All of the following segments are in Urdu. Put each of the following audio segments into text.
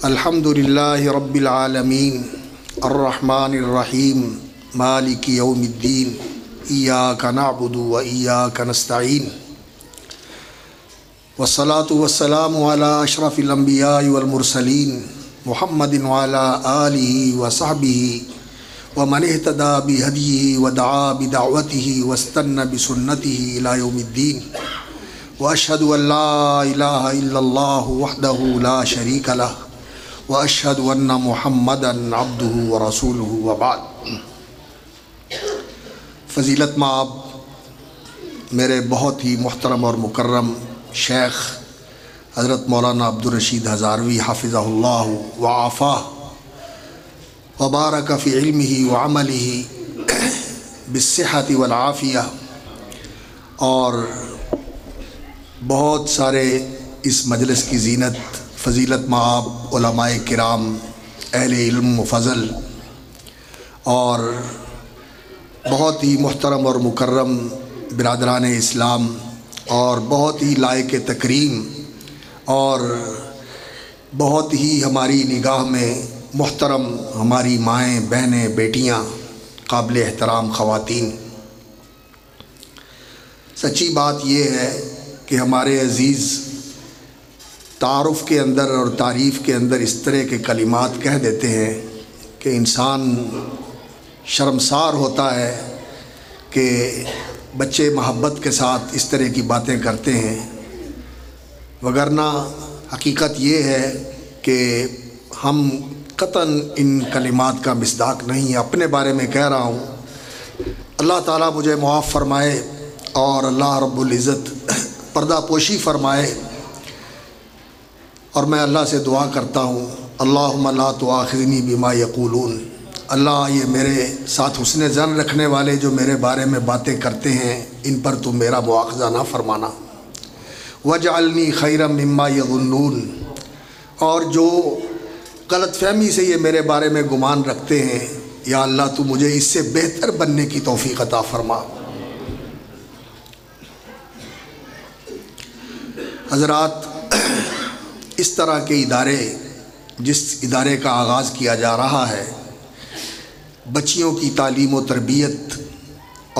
الحمد للہ رب العالمین الرحمن الرحیم مالک یوم الدین ایاک نعبد و ایاک نستعین والصلاة والسلام علی اشرف الانبیاء والمرسلین محمد وعلی آلہ وصحبہ ومن اہتدی بہدیہ ودعا بدعوتہ واستنى بسنتہ الی یوم الدین واشہد ان لا الہ الا اللہ وحدہ لا شریک لہ واشہد ان محمدا عبدہ ورسولہ وبعد۔ فضیلت مآب میرے بہت ہی محترم اور مکرم شیخ حضرت مولانا عبدالرشید ہزاروی حافظہ اللہ وعافاہ وبارک فی علمہ وعملہ بالصحۃ والعافیہ، اور بہت سارے اس مجلس کی زینت فضیلت مآب علماء کرام، اہل علم و فضل، اور بہت ہی محترم اور مکرم برادران اسلام، اور بہت ہی لائق تکریم اور بہت ہی ہماری نگاہ میں محترم ہماری مائیں، بہنیں، بیٹیاں، قابل احترام خواتین۔ سچی بات یہ ہے کہ ہمارے عزیز تعارف کے اندر اور تعریف کے اندر اس طرح کے کلمات کہہ دیتے ہیں کہ انسان شرمسار ہوتا ہے کہ بچے محبت کے ساتھ اس طرح کی باتیں کرتے ہیں، وگرنہ حقیقت یہ ہے کہ ہم قطعاً ان کلمات کا مصداق نہیں، اپنے بارے میں کہہ رہا ہوں۔ اللہ تعالیٰ مجھے معاف فرمائے اور اللہ رب العزت پردہ پوشی فرمائے، اور میں اللہ سے دعا کرتا ہوں اللہم لا تؤاخذنی بما یقولون، اللہ یہ میرے ساتھ حسن ظن رکھنے والے جو میرے بارے میں باتیں کرتے ہیں ان پر تم میرا مواخذہ نہ فرمانا، وجعلنی خیرا مما یظنون، اور جو غلط فہمی سے یہ میرے بارے میں گمان رکھتے ہیں یا اللہ تو مجھے اس سے بہتر بننے کی توفیق عطا فرما۔ حضرات، اس طرح کے ادارے، جس ادارے کا آغاز کیا جا رہا ہے بچیوں کی تعلیم و تربیت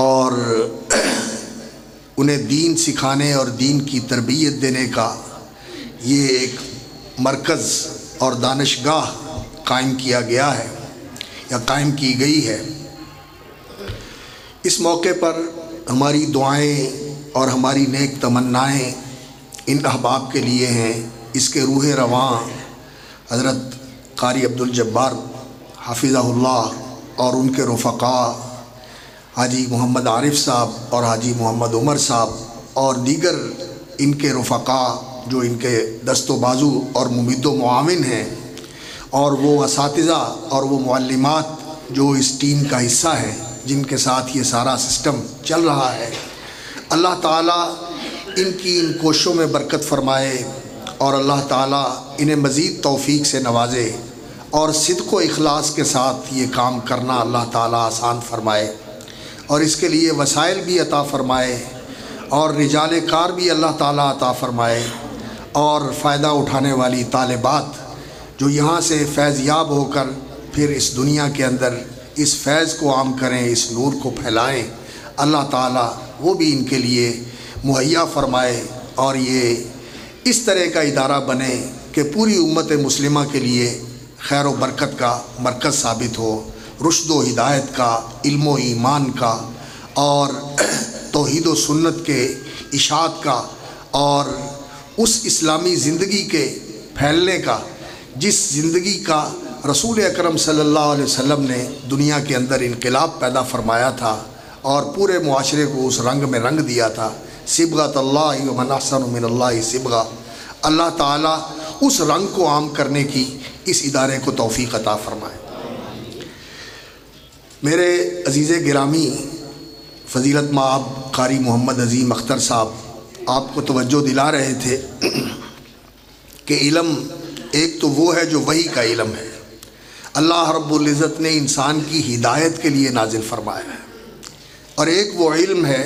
اور انہیں دین سکھانے اور دین کی تربیت دینے کا، یہ ایک مرکز اور دانشگاہ قائم کیا گیا ہے یا قائم کی گئی ہے۔ اس موقع پر ہماری دعائیں اور ہماری نیک تمنائیں ان احباب کے لیے ہیں، اس کے روح رواں حضرت قاری عبدالجبار حافظہ اللہ اور ان کے رفقاء حاجی محمد عارف صاحب اور حاجی محمد عمر صاحب اور دیگر ان کے رفقاء جو ان کے دست و بازو اور ممید و معاون ہیں، اور وہ اساتذہ اور وہ معلمات جو اس ٹیم کا حصہ ہیں جن کے ساتھ یہ سارا سسٹم چل رہا ہے، اللہ تعالیٰ ان کی ان کوششوں میں برکت فرمائے اور اللہ تعالیٰ انہیں مزید توفیق سے نوازے، اور صدق و اخلاص کے ساتھ یہ کام کرنا اللہ تعالیٰ آسان فرمائے، اور اس کے لیے وسائل بھی عطا فرمائے اور رجال کار بھی اللہ تعالیٰ عطا فرمائے، اور فائدہ اٹھانے والی طالبات جو یہاں سے فیض یاب ہو کر پھر اس دنیا کے اندر اس فیض کو عام کریں، اس نور کو پھیلائیں، اللہ تعالیٰ وہ بھی ان کے لیے مہیا فرمائے، اور یہ اس طرح کا ادارہ بنے کہ پوری امت مسلمہ کے لیے خیر و برکت کا مرکز ثابت ہو، رشد و ہدایت کا، علم و ایمان کا، اور توحید و سنت کے اشاعت کا، اور اس اسلامی زندگی کے پھیلنے کا جس زندگی کا رسول اکرم صلی اللہ علیہ وسلم نے دنیا کے اندر انقلاب پیدا فرمایا تھا اور پورے معاشرے کو اس رنگ میں رنگ دیا تھا۔ صبغۃ اللہ ومن احسن من اللہ صبغہ، اللہ تعالیٰ اس رنگ کو عام کرنے کی اس ادارے کو توفیق عطا فرمائے۔ میرے عزیز گرامی فضیلت مآب قاری محمد عظیم اختر صاحب آپ کو توجہ دلا رہے تھے کہ علم ایک تو وہ ہے جو وحی کا علم ہے، اللہ رب العزت نے انسان کی ہدایت کے لیے نازل فرمایا ہے، اور ایک وہ علم ہے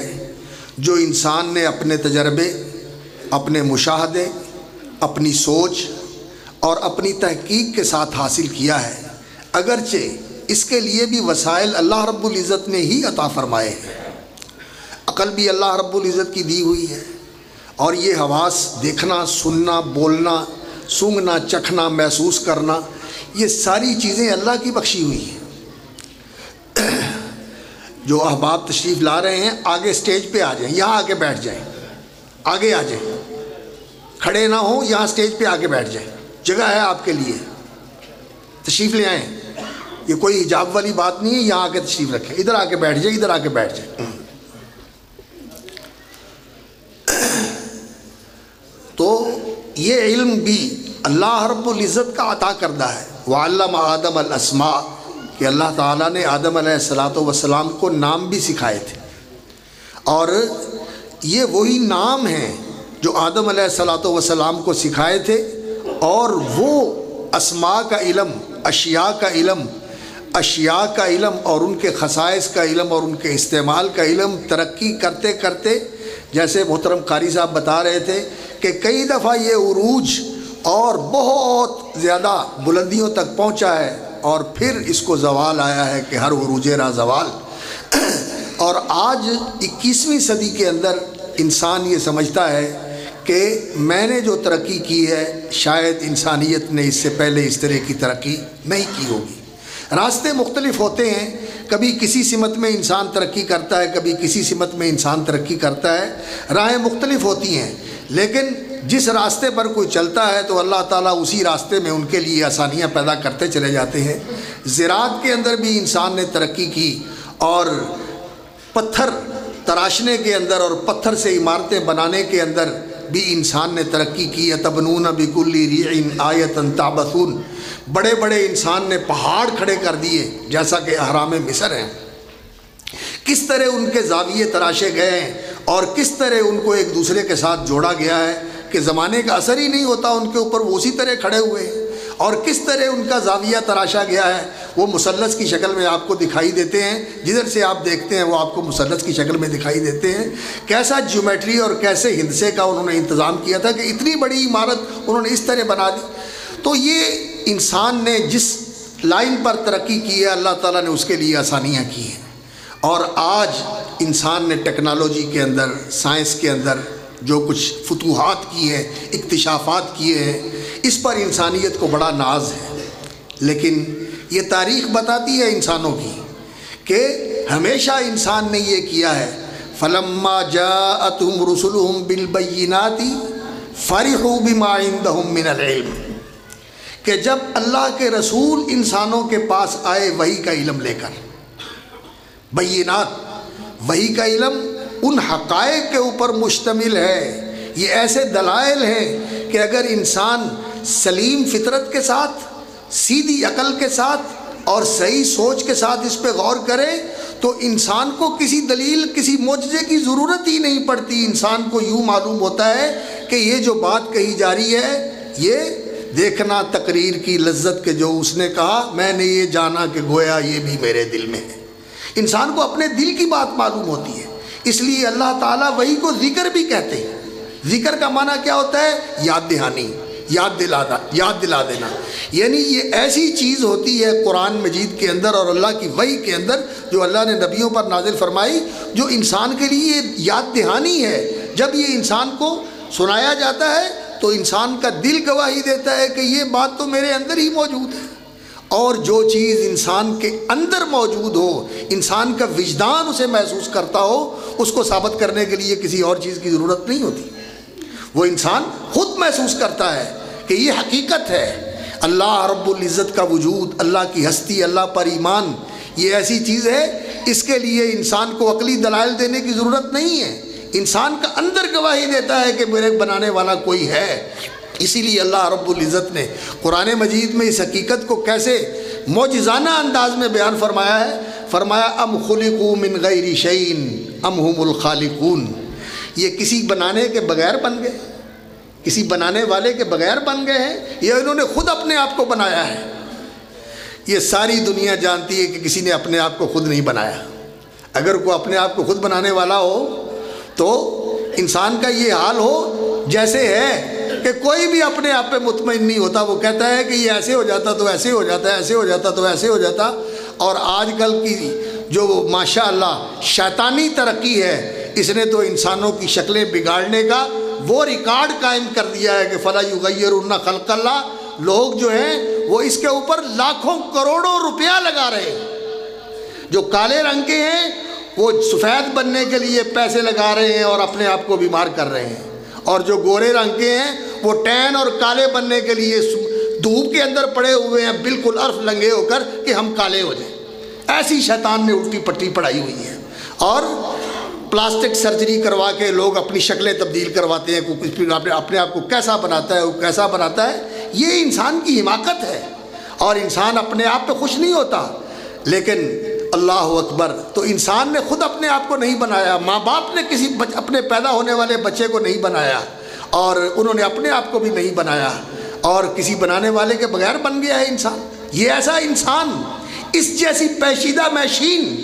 جو انسان نے اپنے تجربے، اپنے مشاہدے، اپنی سوچ اور اپنی تحقیق کے ساتھ حاصل کیا ہے، اگرچہ اس کے لیے بھی وسائل اللہ رب العزت نے ہی عطا فرمائے ہیں۔ عقل بھی اللہ رب العزت کی دی ہوئی ہے، اور یہ حواس دیکھنا، سننا، بولنا، سونگھنا، چکھنا، محسوس کرنا، یہ ساری چیزیں اللہ کی بخشی ہوئی ہیں۔ جو احباب تشریف لا رہے ہیں آگے سٹیج پہ آ جائیں، یہاں آ کے بیٹھ جائیں، آگے آ جائیں، کھڑے نہ ہوں، یہاں سٹیج پہ آ کے بیٹھ جائیں، جگہ ہے آپ کے لیے، تشریف لے آئیں۔ یہ کوئی حجاب والی بات نہیں ہے، یہاں آ کے تشریف رکھیں، ادھر آ کے بیٹھ جائیں، ادھر آ کے بیٹھ جائیں۔ تو یہ علم بھی اللہ رب العزت کا عطا کردہ ہے۔ وعلم آدم الاسماء، کہ اللہ تعالیٰ نے آدم علیہ السلام کو نام بھی سکھائے تھے، اور یہ وہی نام ہیں جو آدم علیہ السلام کو سکھائے تھے، اور وہ اسماء کا علم، اشیاء کا علم اور ان کے خصائص کا علم اور ان کے استعمال کا علم ترقی کرتے کرتے، جیسے محترم قاری صاحب بتا رہے تھے کہ کئی دفعہ یہ عروج اور بہت زیادہ بلندیوں تک پہنچا ہے، اور پھر اس کو زوال آیا ہے کہ ہر عروج را زوال۔ اور آج 21ویں صدی کے اندر انسان یہ سمجھتا ہے کہ میں نے جو ترقی کی ہے شاید انسانیت نے اس سے پہلے اس طرح کی ترقی نہیں کی ہوگی۔ راستے مختلف ہوتے ہیں، کبھی کسی سمت میں انسان ترقی کرتا ہے، کبھی کسی سمت میں انسان ترقی کرتا ہے، راہیں مختلف ہوتی ہیں، لیکن جس راستے پر کوئی چلتا ہے تو اللہ تعالیٰ اسی راستے میں ان کے لیے آسانیاں پیدا کرتے چلے جاتے ہیں۔ زراعت کے اندر بھی انسان نے ترقی کی، اور پتھر تراشنے کے اندر اور پتھر سے عمارتیں بنانے کے اندر بھی انسان نے ترقی کی۔ اتبنون بکل ریع آیۃ تعبثون، بڑے بڑے انسان نے پہاڑ کھڑے کر دیے، جیسا کہ اہرام مصر ہیں۔ کس طرح ان کے زاویے تراشے گئے ہیں، اور کس طرح ان کو ایک دوسرے کے ساتھ جوڑا گیا ہے کہ زمانے کا اثر ہی نہیں ہوتا ان کے اوپر، وہ اسی طرح کھڑے ہوئے ہیں، اور کس طرح ان کا زاویہ تراشا گیا ہے، وہ مثلث کی شکل میں آپ کو دکھائی دیتے ہیں، جدھر سے آپ دیکھتے ہیں وہ آپ کو مثلث کی شکل میں دکھائی دیتے ہیں۔ کیسا جیومیٹری اور کیسے ہندسے کا انہوں نے انتظام کیا تھا کہ اتنی بڑی عمارت انہوں نے اس طرح بنا دی۔ تو یہ انسان نے جس لائن پر ترقی کی ہے اللہ تعالیٰ نے اس کے لیے آسانیاں کی ہیں، اور آج انسان نے ٹیکنالوجی کے اندر، سائنس کے اندر جو کچھ فتوحات کی ہیں، اکتشافات کیے ہیں، اس پر انسانیت کو بڑا ناز ہے۔ لیکن یہ تاریخ بتاتی ہے انسانوں کی کہ ہمیشہ انسان نے یہ کیا ہے، فَلَمَّا جَاءَتْهُمْ رُسُلُهُمْ بِالْبَيِّنَاتِ فَرِحُوا بِمَا عِندَهُمْ مِنَ الْعِلْمِ، کہ جب اللہ کے رسول انسانوں کے پاس آئے وحی کا علم لے کر، بینات، وحی کا علم ان حقائق کے اوپر مشتمل ہے، یہ ایسے دلائل ہیں کہ اگر انسان سلیم فطرت کے ساتھ، سیدھی عقل کے ساتھ اور صحیح سوچ کے ساتھ اس پہ غور کرے تو انسان کو کسی دلیل، کسی معجزے کی ضرورت ہی نہیں پڑتی۔ انسان کو یوں معلوم ہوتا ہے کہ یہ جو بات کہی جا رہی ہے، یہ دیکھنا تقریر کی لذت کے جو اس نے کہا، میں نے یہ جانا کہ گویا یہ بھی میرے دل میں ہے۔ انسان کو اپنے دل کی بات معلوم ہوتی ہے، اس لیے اللہ تعالیٰ وہی کو ذکر بھی کہتے ہیں۔ ذکر کا معنی کیا ہوتا ہے؟ یاد دہانی، یاد دلا دینا، یعنی یہ ایسی چیز ہوتی ہے قرآن مجید کے اندر اور اللہ کی وحی کے اندر جو اللہ نے نبیوں پر نازل فرمائی، جو انسان کے لیے یاد دہانی ہے۔ جب یہ انسان کو سنایا جاتا ہے تو انسان کا دل گواہی دیتا ہے کہ یہ بات تو میرے اندر ہی موجود ہے، اور جو چیز انسان کے اندر موجود ہو، انسان کا وجدان اسے محسوس کرتا ہو، اس کو ثابت کرنے کے لیے کسی اور چیز کی ضرورت نہیں ہوتی، وہ انسان خود محسوس کرتا ہے کہ یہ حقیقت ہے۔ اللہ رب العزت کا وجود، اللہ کی ہستی، اللہ پر ایمان، یہ ایسی چیز ہے، اس کے لیے انسان کو عقلی دلائل دینے کی ضرورت نہیں ہے، انسان کا اندر گواہی دیتا ہے کہ میرے بنانے والا کوئی ہے۔ اسی لیے اللہ رب العزت نے قرآن مجید میں اس حقیقت کو کیسے معجزانہ انداز میں بیان فرمایا ہے، فرمایا ام خلقوا من غیر شیء ام هم الخالقون، یہ کسی بنانے کے بغیر بن گئے، کسی بنانے والے کے بغیر بن گئے ہیں، یا انہوں نے خود اپنے آپ کو بنایا ہے؟ یہ ساری دنیا جانتی ہے کہ کسی نے اپنے آپ کو خود نہیں بنایا۔ اگر کوئی اپنے آپ کو خود بنانے والا ہو تو انسان کا یہ حال ہو جیسے ہے کہ کوئی بھی اپنے آپ پہ مطمئن نہیں ہوتا، وہ کہتا ہے کہ یہ ایسے ہو جاتا تو ایسے ہو جاتا، ایسے ہو جاتا تو ایسے ہو جاتا۔ اور آج کل کی جو ماشاء اللہ شیطانی ترقی ہے، اس نے تو انسانوں کی شکلیں بگاڑنے کا وہ ریکارڈ قائم کر دیا ہے کہ فَلَا يُغَيِّرُنَّ خَلْقَ اللَّهِ۔ لوگ جو ہیں وہ اس کے اوپر لاکھوں کروڑوں روپیہ لگا رہے ہیں۔ جو کالے رنگ کے ہیں وہ سفید بننے کے لیے پیسے لگا رہے ہیں اور اپنے آپ کو بیمار کر رہے ہیں، اور جو گورے رنگ کے ہیں وہ ٹین اور کالے بننے کے لیے دھوپ کے اندر پڑے ہوئے ہیں بالکل عرف لنگے ہو کر کہ ہم کالے ہو جائیں۔ ایسی شیطان نے الٹی پٹی پڑھائی ہوئی ہے، اور پلاسٹک سرجری کروا کے لوگ اپنی شکلیں تبدیل کرواتے ہیں، اپنے آپ کو کیسا بناتا ہے وہ کیسا بناتا ہے۔ یہ انسان کی حماقت ہے، اور انسان اپنے آپ پہ خوش نہیں ہوتا۔ لیکن اللہ اکبر، تو انسان نے خود اپنے آپ کو نہیں بنایا، ماں باپ نے کسی اپنے پیدا ہونے والے بچے کو نہیں بنایا، اور انہوں نے اپنے آپ کو بھی نہیں بنایا، اور کسی بنانے والے کے بغیر بن گیا ہے انسان۔ یہ ایسا انسان، اس جیسی پیچیدہ مشین،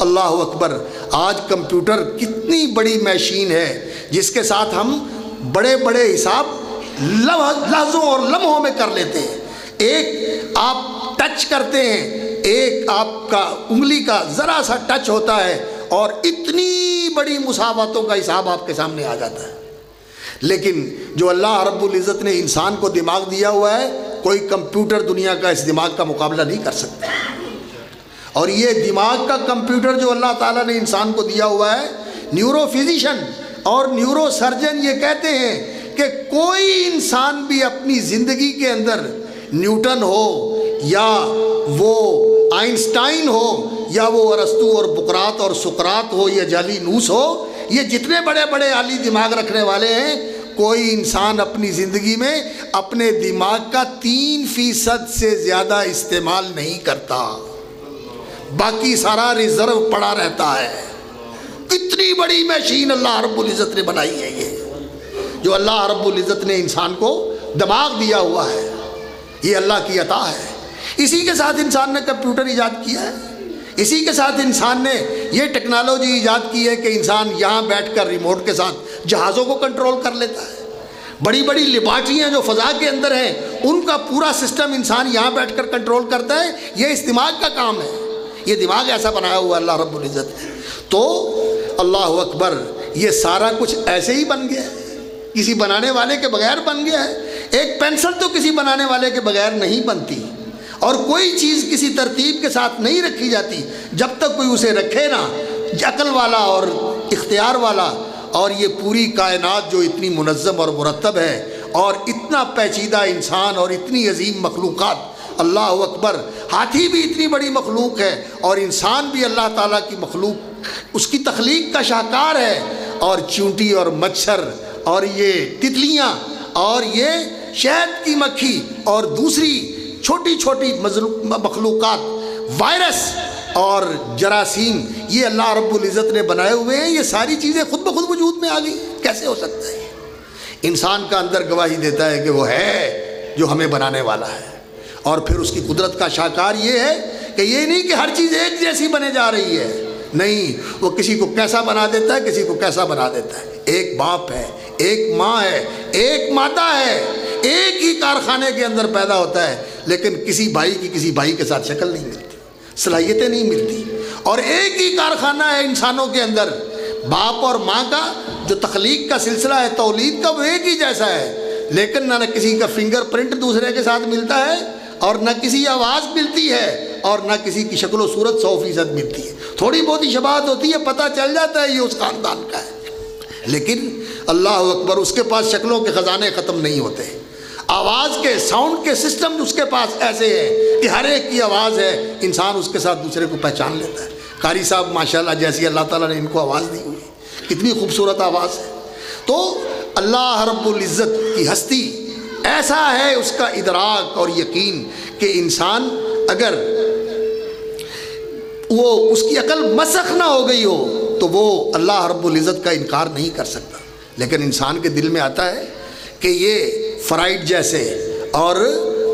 اللہ اکبر۔ آج کمپیوٹر کتنی بڑی مشین ہے جس کے ساتھ ہم بڑے بڑے حساب لحظوں اور لمحوں میں کر لیتے ہیں۔ ایک آپ ٹچ کرتے ہیں، ایک آپ کا انگلی کا ذرا سا ٹچ ہوتا ہے اور اتنی بڑی مساواتوں کا حساب آپ کے سامنے آ جاتا ہے۔ لیکن جو اللہ رب العزت نے انسان کو دماغ دیا ہوا ہے، کوئی کمپیوٹر دنیا کا اس دماغ کا مقابلہ نہیں کر سکتا۔ اور یہ دماغ کا کمپیوٹر جو اللہ تعالیٰ نے انسان کو دیا ہوا ہے، نیورو فزیشین اور نیورو سرجن یہ کہتے ہیں کہ کوئی انسان بھی اپنی زندگی کے اندر نیوٹن ہو یا وہ آئنسٹائن ہو یا وہ ارسطو اور بقراط اور سقراط ہو یا جالینوس ہو، یہ جتنے بڑے بڑے عالی دماغ رکھنے والے ہیں، کوئی انسان اپنی زندگی میں اپنے دماغ کا 3% سے زیادہ استعمال نہیں کرتا، باقی سارا ریزرو پڑا رہتا ہے۔ اتنی بڑی مشین اللہ رب العزت نے بنائی ہے، یہ جو اللہ رب العزت نے انسان کو دماغ دیا ہوا ہے، یہ اللہ کی عطا ہے۔ اسی کے ساتھ انسان نے کمپیوٹر ایجاد کیا ہے، اسی کے ساتھ انسان نے یہ ٹیکنالوجی ایجاد کی ہے کہ انسان یہاں بیٹھ کر ریموٹ کے ساتھ جہازوں کو کنٹرول کر لیتا ہے۔ بڑی بڑی لیبارٹریاں جو فضا کے اندر ہیں، ان کا پورا سسٹم انسان یہاں بیٹھ کر کنٹرول کرتا ہے۔ یہ اس دماغ کا کام ہے، یہ دماغ ایسا بنایا ہوا اللہ رب العزت نے۔ تو اللہ اکبر، یہ سارا کچھ ایسے ہی بن گیا ہے، کسی بنانے والے کے بغیر بن گیا ہے۔ ایک پینسل تو کسی بنانے والے کے بغیر نہیں بنتی، اور کوئی چیز کسی ترتیب کے ساتھ نہیں رکھی جاتی جب تک کوئی اسے رکھے نا، عقل والا اور اختیار والا۔ اور یہ پوری کائنات جو اتنی منظم اور مرتب ہے، اور اتنا پیچیدہ انسان اور اتنی عظیم مخلوقات، اللہ اکبر، ہاتھی بھی اتنی بڑی مخلوق ہے، اور انسان بھی اللہ تعالیٰ کی مخلوق، اس کی تخلیق کا شاہکار ہے۔ اور چیونٹی اور مچھر اور یہ تتلیاں اور یہ شہد کی مکھی اور دوسری چھوٹی چھوٹی مخلوقات، وائرس اور جراثیم، یہ اللہ رب العزت نے بنائے ہوئے ہیں۔ یہ ساری چیزیں خود بخود وجود میں آ گئی، کیسے ہو سکتا ہے؟ انسان کا اندر گواہی دیتا ہے کہ وہ ہے جو ہمیں بنانے والا ہے۔ اور پھر اس کی قدرت کا شاہکار یہ ہے کہ یہ نہیں کہ ہر چیز ایک جیسی بنے جا رہی ہے، نہیں، وہ کسی کو کیسا بنا دیتا ہے، کسی کو کیسا بنا دیتا ہے۔ ایک باپ ہے، ایک ماں ہے، ایک ماتا ہے، ایک ہی کارخانے کے اندر پیدا ہوتا ہے، لیکن کسی بھائی کی کسی بھائی کے ساتھ شکل نہیں ملتی، صلاحیتیں نہیں ملتی۔ اور ایک ہی کارخانہ ہے انسانوں کے اندر، باپ اور ماں کا جو تخلیق کا سلسلہ ہے، تولید کا، وہ ایک ہی جیسا ہے، لیکن نہ کسی کا فنگر پرنٹ دوسرے کے ساتھ ملتا ہے، اور نہ کسی آواز ملتی ہے، اور نہ کسی کی شکل و صورت 100% ملتی ہے۔ تھوڑی بہت ہی شباہت ہوتی ہے، پتہ چل جاتا ہے یہ اس خاندان کا ہے، لیکن اللہ اکبر، اس کے پاس شکلوں کے خزانے ختم نہیں ہوتے۔ آواز کے، ساؤنڈ کے سسٹم اس کے پاس ایسے ہیں کہ ہر ایک کی آواز ہے، انسان اس کے ساتھ دوسرے کو پہچان لیتا ہے۔ قاری صاحب ماشاءاللہ جیسی اللہ تعالیٰ نے ان کو آواز دی ہوئی، کتنی خوبصورت آواز ہے۔ تو اللہ رب العزت کی ہستی ایسا ہے، اس کا ادراک اور یقین کہ انسان اگر وہ اس کی عقل مسخ نہ ہو گئی ہو تو وہ اللہ رب العزت کا انکار نہیں کر سکتا۔ لیکن انسان کے دل میں آتا ہے کہ یہ فرائڈ جیسے اور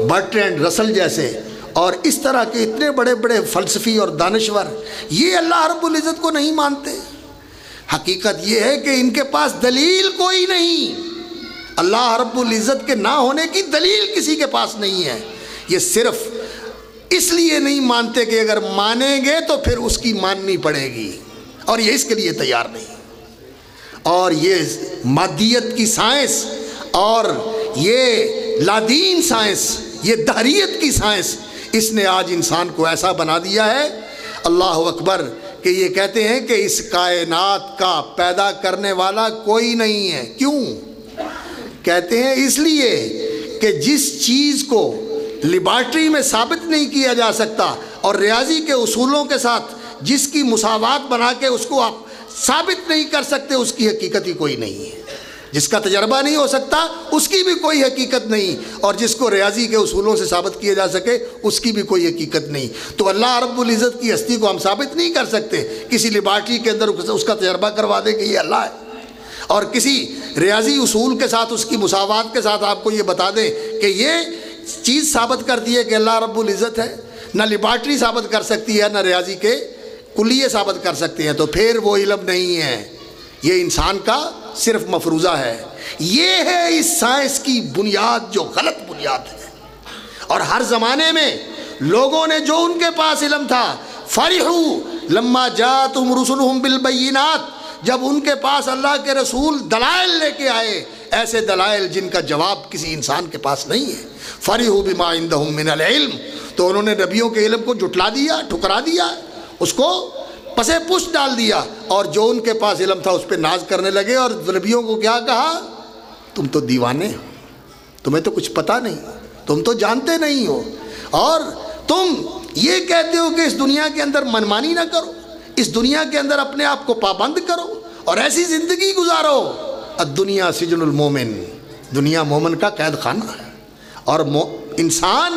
برٹرینڈ رسل جیسے اور اس طرح کے اتنے بڑے بڑے فلسفی اور دانشور یہ اللہ رب العزت کو نہیں مانتے۔ حقیقت یہ ہے کہ ان کے پاس دلیل کوئی نہیں، اللہ رب العزت کے نہ ہونے کی دلیل کسی کے پاس نہیں ہے۔ یہ صرف اس لیے نہیں مانتے کہ اگر مانیں گے تو پھر اس کی ماننی پڑے گی، اور یہ اس کے لیے تیار نہیں۔ اور یہ مادیت کی سائنس اور یہ لادین سائنس، یہ دہریت کی سائنس، اس نے آج انسان کو ایسا بنا دیا ہے، اللہ اکبر، کہ یہ کہتے ہیں کہ اس کائنات کا پیدا کرنے والا کوئی نہیں ہے۔ کیوں کہتے ہیں؟ اس لیے کہ جس چیز کو لیبارٹری میں ثابت نہیں کیا جا سکتا اور ریاضی کے اصولوں کے ساتھ جس کی مساوات بنا کے اس کو آپ ثابت نہیں کر سکتے، اس کی حقیقت ہی کوئی نہیں ہے۔ جس کا تجربہ نہیں ہو سکتا اس کی بھی کوئی حقیقت نہیں، اور جس کو ریاضی کے اصولوں سے ثابت کیا جا سکے اس کی بھی کوئی حقیقت نہیں۔ تو اللہ رب العزت کی ہستی کو ہم ثابت نہیں کر سکتے، کسی لیبارٹری کے اندر اس کا تجربہ کروا دے کہ یہ اللہ ہے، اور کسی ریاضی اصول کے ساتھ اس کی مساوات کے ساتھ آپ کو یہ بتا دیں کہ یہ چیز ثابت کرتی ہے کہ اللہ رب العزت ہے، نہ لیبارٹری ثابت کر سکتی ہے نہ ریاضی کے کلیے ثابت کر سکتے ہیں، تو پھر وہ علم نہیں ہے، یہ انسان کا صرف مفروضہ ہے۔ یہ ہے اس سائنس کی بنیاد، جو غلط بنیاد ہے۔ اور ہر زمانے میں لوگوں نے جو ان کے پاس علم تھا، فرحوا لما جاءتهم رسلهم بالبینات، جب ان کے پاس اللہ کے رسول دلائل لے کے آئے، ایسے دلائل جن کا جواب کسی انسان کے پاس نہیں ہے، فرحوا بما عندهم من العلم، تو انہوں نے نبیوں کے علم کو جھٹلا دیا، ٹھکرا دیا، اس کو پسے پشت ڈال دیا، اور جو ان کے پاس علم تھا اس پہ ناز کرنے لگے، اور نبیوں کو کیا کہا؟ تم تو دیوانے ہو، تمہیں تو کچھ پتہ نہیں، تم تو جانتے نہیں ہو، اور تم یہ کہتے ہو کہ اس دنیا کے اندر منمانی نہ کرو، اس دنیا کے اندر اپنے آپ کو پابند کرو اور ایسی زندگی گزارو۔ الدنیا سجن المومن، دنیا مومن کا قید خانہ ہے، اور انسان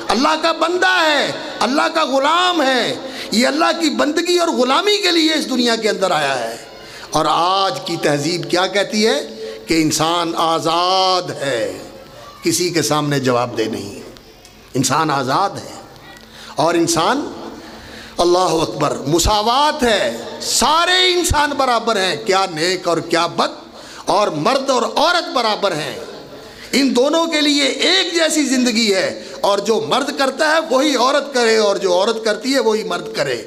اللہ کا بندہ ہے، اللہ کا غلام ہے، یہ اللہ کی بندگی اور غلامی کے لیے اس دنیا کے اندر آیا ہے۔ اور آج کی تہذیب کیا کہتی ہے؟ کہ انسان آزاد ہے، کسی کے سامنے جواب دہ نہیں، انسان آزاد ہے، اور انسان، اللہ اکبر، مساوات ہے، سارے انسان برابر ہیں، کیا نیک اور کیا بد، اور مرد اور عورت برابر ہیں، ان دونوں کے لیے ایک جیسی زندگی ہے، اور جو مرد کرتا ہے وہی عورت کرے، اور جو عورت کرتی ہے وہی مرد کرے۔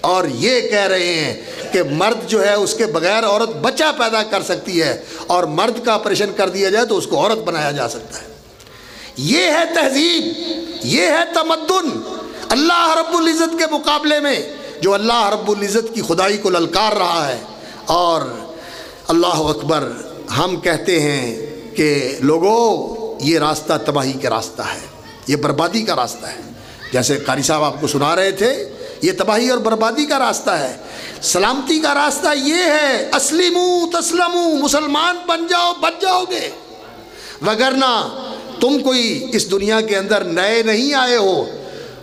اور یہ کہہ رہے ہیں کہ مرد جو ہے اس کے بغیر عورت بچہ پیدا کر سکتی ہے، اور مرد کا آپریشن کر دیا جائے تو اس کو عورت بنایا جا سکتا ہے۔ یہ ہے تہذیب، یہ ہے تمدن۔ اللہ رب العزت کے مقابلے میں جو اللہ رب العزت کی خدائی کو للکار رہا ہے، اور اللہ اکبر، ہم کہتے ہیں کہ لوگوں، یہ راستہ تباہی کا راستہ ہے، یہ بربادی کا راستہ ہے۔ جیسے قاری صاحب آپ کو سنا رہے تھے، یہ تباہی اور بربادی کا راستہ ہے۔ سلامتی کا راستہ یہ ہے، اسلموا تسلموا، مسلمان بن جاؤ بچ جاؤ گے، وگرنہ تم کوئی اس دنیا کے اندر نئے نہیں آئے ہو۔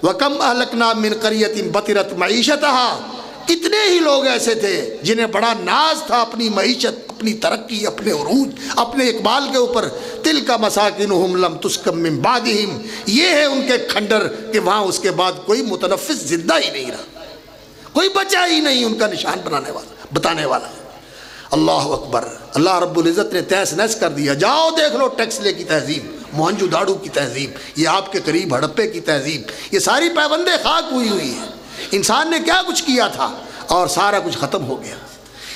وَكَمْ أَهْلَكْنَا مِنْ قَرْيَةٍ بَطِرَتْ مَعِيشَتَهَا، کتنے ہی لوگ ایسے تھے جنہیں بڑا ناز تھا اپنی معیشت، اپنی ترقی، اپنے عروج، اپنے اقبال کے اوپر۔ تِلْكَ مَسَاكِنُهُمْ لَمْ تُسْكَن مِّن بَعْدِهِمْ، یہ ہے ان کے کھنڈر کہ وہاں اس کے بعد کوئی متنفس زندہ ہی نہیں رہا، کوئی بچا ہی نہیں ان کا نشان بنانے والا، بتانے والا۔ اللہ اکبر، اللہ رب العزت نے تہس نہس کر دیا۔ جاؤ دیکھ لو ٹیکسلے کی تہذیب، موہنجو داڑو کی تہذیب، یہ آپ کے قریب ہڑپے کی تہذیب، یہ ساری پیوندے خاک ہوئی ہے۔ انسان نے کیا کچھ کیا تھا، اور سارا کچھ ختم ہو گیا۔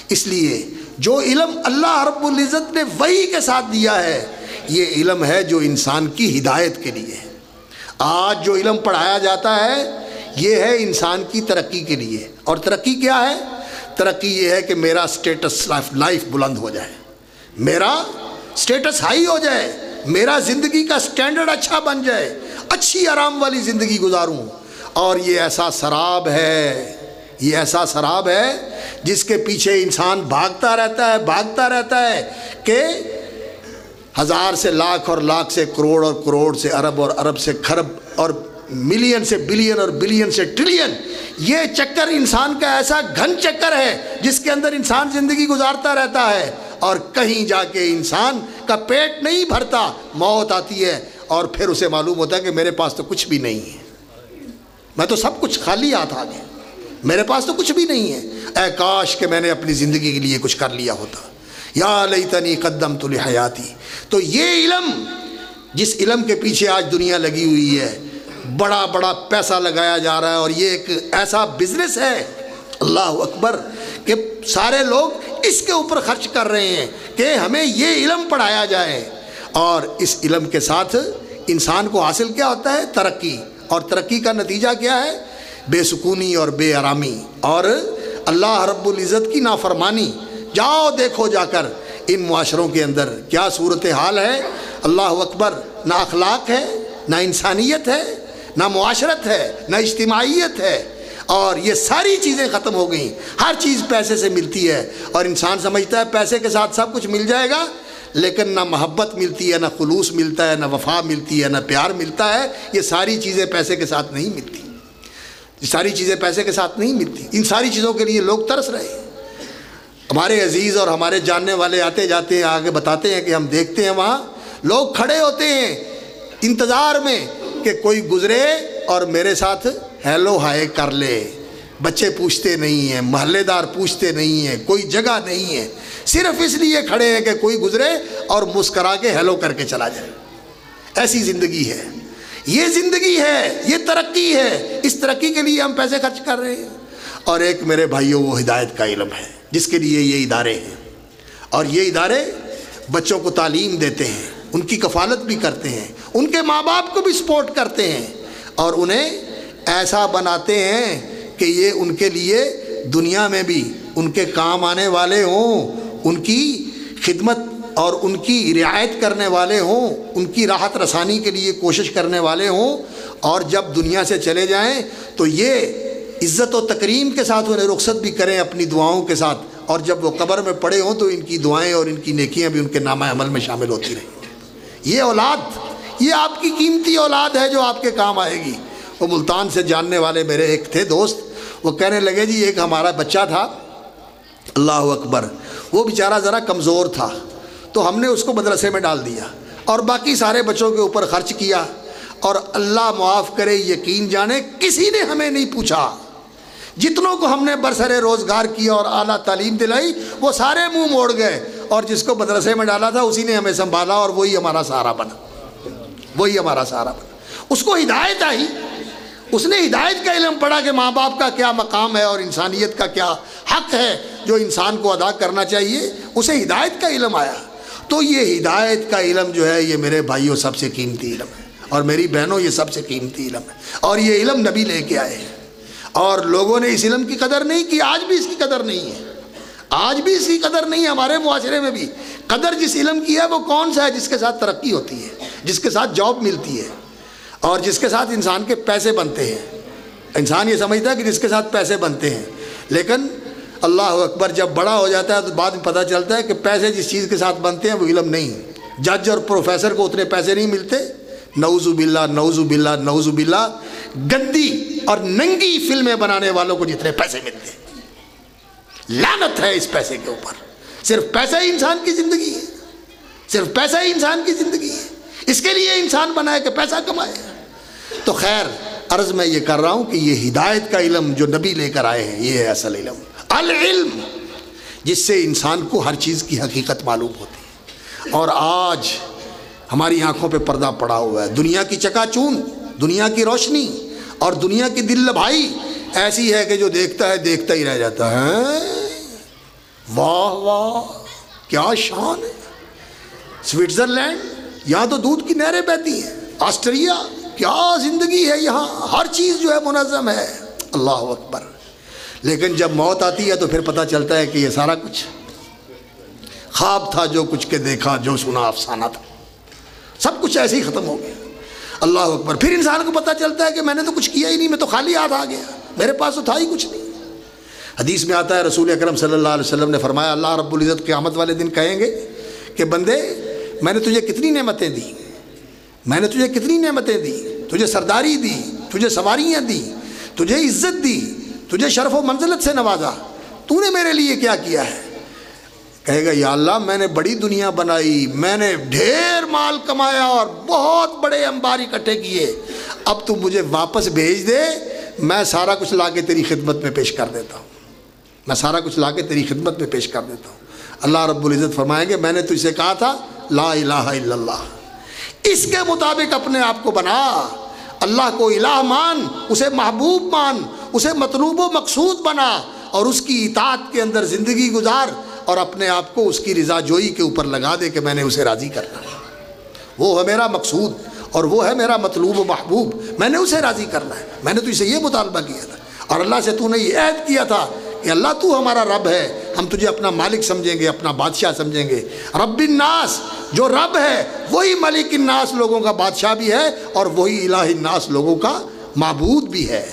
اس لیے جو علم اللہ رب العزت نے وحی کے ساتھ دیا ہے، یہ علم ہے جو انسان کی ہدایت کے لیے ہے۔ آج جو علم پڑھایا جاتا ہے یہ ہے انسان کی ترقی کے لیے، اور ترقی کیا ہے؟ ترقی یہ ہے کہ میرا سٹیٹس لائف بلند ہو جائے، میرا سٹیٹس ہائی ہو جائے، میرا زندگی کا سٹینڈرڈ اچھا بن جائے، اچھی آرام والی زندگی گزاروں۔ اور یہ ایسا سراب ہے، یہ ایسا سراب ہے جس کے پیچھے انسان بھاگتا رہتا ہے کہ ہزار سے لاکھ، اور لاکھ سے کروڑ، اور کروڑ سے ارب، اور ارب سے کھرب، اور ملین سے بلین، اور بلین سے ٹریلین۔ یہ چکر انسان کا ایسا گھن چکر ہے جس کے اندر انسان زندگی گزارتا رہتا ہے، اور کہیں جا کے انسان کا پیٹ نہیں بھرتا، موت آتی ہے، اور پھر اسے معلوم ہوتا ہے کہ میرے پاس تو کچھ بھی نہیں ہے، میں تو سب کچھ خالی ہاتھ آ گیا، میرے پاس تو کچھ بھی نہیں ہے، اے کاش کہ میں نے اپنی زندگی کے لیے کچھ کر لیا ہوتا۔ یا لیتنی قدمت لحیاتی۔ تو یہ علم، جس علم کے پیچھے آج دنیا لگی ہوئی ہے، بڑا بڑا پیسہ لگایا جا رہا ہے، اور یہ ایک ایسا بزنس ہے، اللہ اکبر، کہ سارے لوگ اس کے اوپر خرچ کر رہے ہیں کہ ہمیں یہ علم پڑھایا جائے۔ اور اس علم کے ساتھ انسان کو حاصل کیا ہوتا ہے؟ ترقی۔ اور ترقی کا نتیجہ کیا ہے؟ بے سکونی اور بے آرامی اور اللہ رب العزت کی نافرمانی۔ جاؤ دیکھو جا کر ان معاشروں کے اندر کیا صورتحال ہے، اللہ اکبر، نہ اخلاق ہے، نہ انسانیت ہے، نہ معاشرت ہے، نہ اجتماعیت ہے، اور یہ ساری چیزیں ختم ہو گئیں۔ ہر چیز پیسے سے ملتی ہے، اور انسان سمجھتا ہے پیسے کے ساتھ سب کچھ مل جائے گا، لیکن نہ محبت ملتی ہے، نہ خلوص ملتا ہے، نہ وفا ملتی ہے، نہ پیار ملتا ہے۔ یہ ساری چیزیں پیسے کے ساتھ نہیں ملتی، یہ ساری چیزیں پیسے کے ساتھ نہیں ملتی۔ ان ساری چیزوں کے لیے لوگ ترس رہے ہیں۔ ہمارے عزیز اور ہمارے جاننے والے آتے جاتے ہیں، آگے بتاتے ہیں کہ ہم دیکھتے ہیں وہاں لوگ کھڑے ہوتے ہیں انتظار میں کہ کوئی گزرے اور میرے ساتھ ہیلو ہائے کر لے۔ بچے پوچھتے نہیں ہیں، محلے دار پوچھتے نہیں ہیں، کوئی جگہ نہیں ہے، صرف اس لیے کھڑے ہیں کہ کوئی گزرے اور مسکرا کے ہیلو کر کے چلا جائے۔ ایسی زندگی ہے، یہ زندگی ہے، یہ ترقی ہے۔ اس ترقی کے لیے ہم پیسے خرچ کر رہے ہیں۔ اور ایک میرے بھائیوں وہ ہدایت کا علم ہے جس کے لیے یہ ادارے ہیں، اور یہ ادارے بچوں کو تعلیم دیتے ہیں، ان کی کفالت بھی کرتے ہیں، ان کے ماں باپ کو بھی سپورٹ کرتے ہیں، اور انہیں ایسا بناتے ہیں کہ یہ ان کے لیے دنیا میں بھی ان کے کام آنے والے ہوں، ان کی خدمت اور ان کی رعایت کرنے والے ہوں، ان کی راحت رسانی کے لیے کوشش کرنے والے ہوں، اور جب دنیا سے چلے جائیں تو یہ عزت و تکریم کے ساتھ انہیں رخصت بھی کریں اپنی دعاؤں کے ساتھ، اور جب وہ قبر میں پڑے ہوں تو ان کی دعائیں اور ان کی نیکیاں بھی ان کے نامہ عمل میں شامل ہوتی رہیں۔ یہ اولاد، یہ آپ کی قیمتی اولاد ہے جو آپ کے کام آئے گی۔ وہ ملتان سے جاننے والے میرے ایک تھے دوست، وہ کہنے لگے جی ایک ہمارا بچہ تھا، اللہ اکبر، وہ بیچارہ ذرا کمزور تھا، تو ہم نے اس کو مدرسے میں ڈال دیا اور باقی سارے بچوں کے اوپر خرچ کیا، اور اللہ معاف کرے، یقین جانے کسی نے ہمیں نہیں پوچھا۔ جتنوں کو ہم نے برسر روزگار کیا اور اعلیٰ تعلیم دلائی وہ سارے منہ موڑ گئے، اور جس کو مدرسے میں ڈالا تھا اسی نے ہمیں سنبھالا، اور وہی ہمارا سہارا بنا، وہی ہمارا سہارا بنا۔ اس کو ہدایت آئی، اس نے ہدایت کا علم پڑھا کہ ماں باپ کا کیا مقام ہے اور انسانیت کا کیا حق ہے جو انسان کو ادا کرنا چاہیے، اسے ہدایت کا علم آیا۔ تو یہ ہدایت کا علم جو ہے یہ میرے بھائیوں سب سے قیمتی علم ہے، اور میری بہنوں یہ سب سے قیمتی علم ہے، اور یہ علم نبی لے کے آئے ہیں، اور لوگوں نے اس علم کی قدر نہیں کی۔ آج بھی اس کی قدر نہیں ہے، آج بھی اس کی قدر نہیں ہے۔ ہمارے معاشرے میں بھی قدر جس علم کی ہے وہ کون سا ہے؟ جس کے ساتھ ترقی ہوتی ہے، جس کے ساتھ جاب ملتی ہے، اور جس کے ساتھ انسان کے پیسے بنتے ہیں۔ انسان یہ سمجھتا ہے کہ جس کے ساتھ پیسے بنتے ہیں، لیکن اللہ اکبر جب بڑا ہو جاتا ہے تو بعد میں پتہ چلتا ہے کہ پیسے جس چیز کے ساتھ بنتے ہیں وہ علم نہیں۔ جج اور پروفیسر کو اتنے پیسے نہیں ملتے، نعوذ باللہ نعوذ باللہ نعوذ باللہ، گندی اور ننگی فلمیں بنانے والوں کو جتنے پیسے ملتے ہیں۔ لعنت ہے اس پیسے کے اوپر۔ صرف پیسہ ہی انسان کی زندگی ہے، صرف پیسہ ہی انسان کی زندگی ہے۔ اس کے لیے انسان بنا ہے کہ پیسہ کمائے۔ تو خیر، عرض میں یہ کر رہا ہوں کہ یہ ہدایت کا علم جو نبی لے کر آئے ہیں یہ ہے اصل علم، العلم، جس سے انسان کو ہر چیز کی حقیقت معلوم ہوتی ہے۔ اور آج ہماری آنکھوں پہ پردہ پڑا ہوا ہے، دنیا کی چکا چون، دنیا کی روشنی اور دنیا کی دل لبھائی ایسی ہے کہ جو دیکھتا ہے دیکھتا ہی رہ جاتا ہے۔ واہ واہ کیا شان ہے! سوئٹزرلینڈ، یہاں تو دودھ کی نہریں بہتی ہیں۔ آسٹریا، کیا زندگی ہے یہاں، ہر چیز جو ہے منظم ہے، اللہ اکبر۔ لیکن جب موت آتی ہے تو پھر پتہ چلتا ہے کہ یہ سارا کچھ خواب تھا، جو کچھ کے دیکھا جو سنا افسانہ تھا، سب کچھ ایسے ہی ختم ہو گیا، اللہ اکبر۔ پھر انسان کو پتہ چلتا ہے کہ میں نے تو کچھ کیا ہی نہیں، میں تو خالی ہاتھ آ گیا، میرے پاس تو تھا ہی کچھ نہیں۔ حدیث میں آتا ہے رسول اکرم صلی اللہ علیہ وسلم نے فرمایا، اللہ رب العزت قیامت والے دن کہیں گے کہ بندے میں نے تجھے کتنی نعمتیں دی، میں نے تجھے کتنی نعمتیں دی، تجھے سرداری دی، تجھے سواریاں دی، تجھے عزت دی، تجھے شرف و منزلت سے نوازا، تو نے میرے لیے کیا کیا ہے؟ کہے گا یا اللہ میں نے بڑی دنیا بنائی، میں نے ڈھیر مال کمایا اور بہت بڑے انبار اکٹھے کیے، اب تو مجھے واپس بھیج دے، میں سارا کچھ لا کے تیری خدمت میں پیش کر دیتا ہوں، میں سارا کچھ لا کے تیری خدمت میں پیش کر دیتا ہوں۔ اللہ رب العزت فرمائیں گے میں نے تجھ سے کہا تھا لا الہ الا اللہ، اس کے مطابق اپنے آپ کو بنا، اللہ کو الہ مان، اسے محبوب مان، اسے مطلوب و مقصود بنا اور اس کی اطاعت کے اندر زندگی گزار، اور اپنے آپ کو اس کی رضا جوئی کے اوپر لگا دے کہ میں نے اسے راضی کرنا ہے، وہ ہے میرا مقصود اور وہ ہے میرا مطلوب و محبوب، میں نے اسے راضی کرنا ہے۔ میں نے تو اسے یہ مطالبہ کیا تھا اور اللہ سے تو نے یہ عہد کیا تھا کہ اللہ تو ہمارا رب ہے، ہم تجھے اپنا مالک سمجھیں گے، اپنا بادشاہ سمجھیں گے۔ رب الناس، جو رب ہے وہی ملک الناس لوگوں کا بادشاہ بھی ہے اور وہی الہ الناس لوگوں کا معبود بھی ہے۔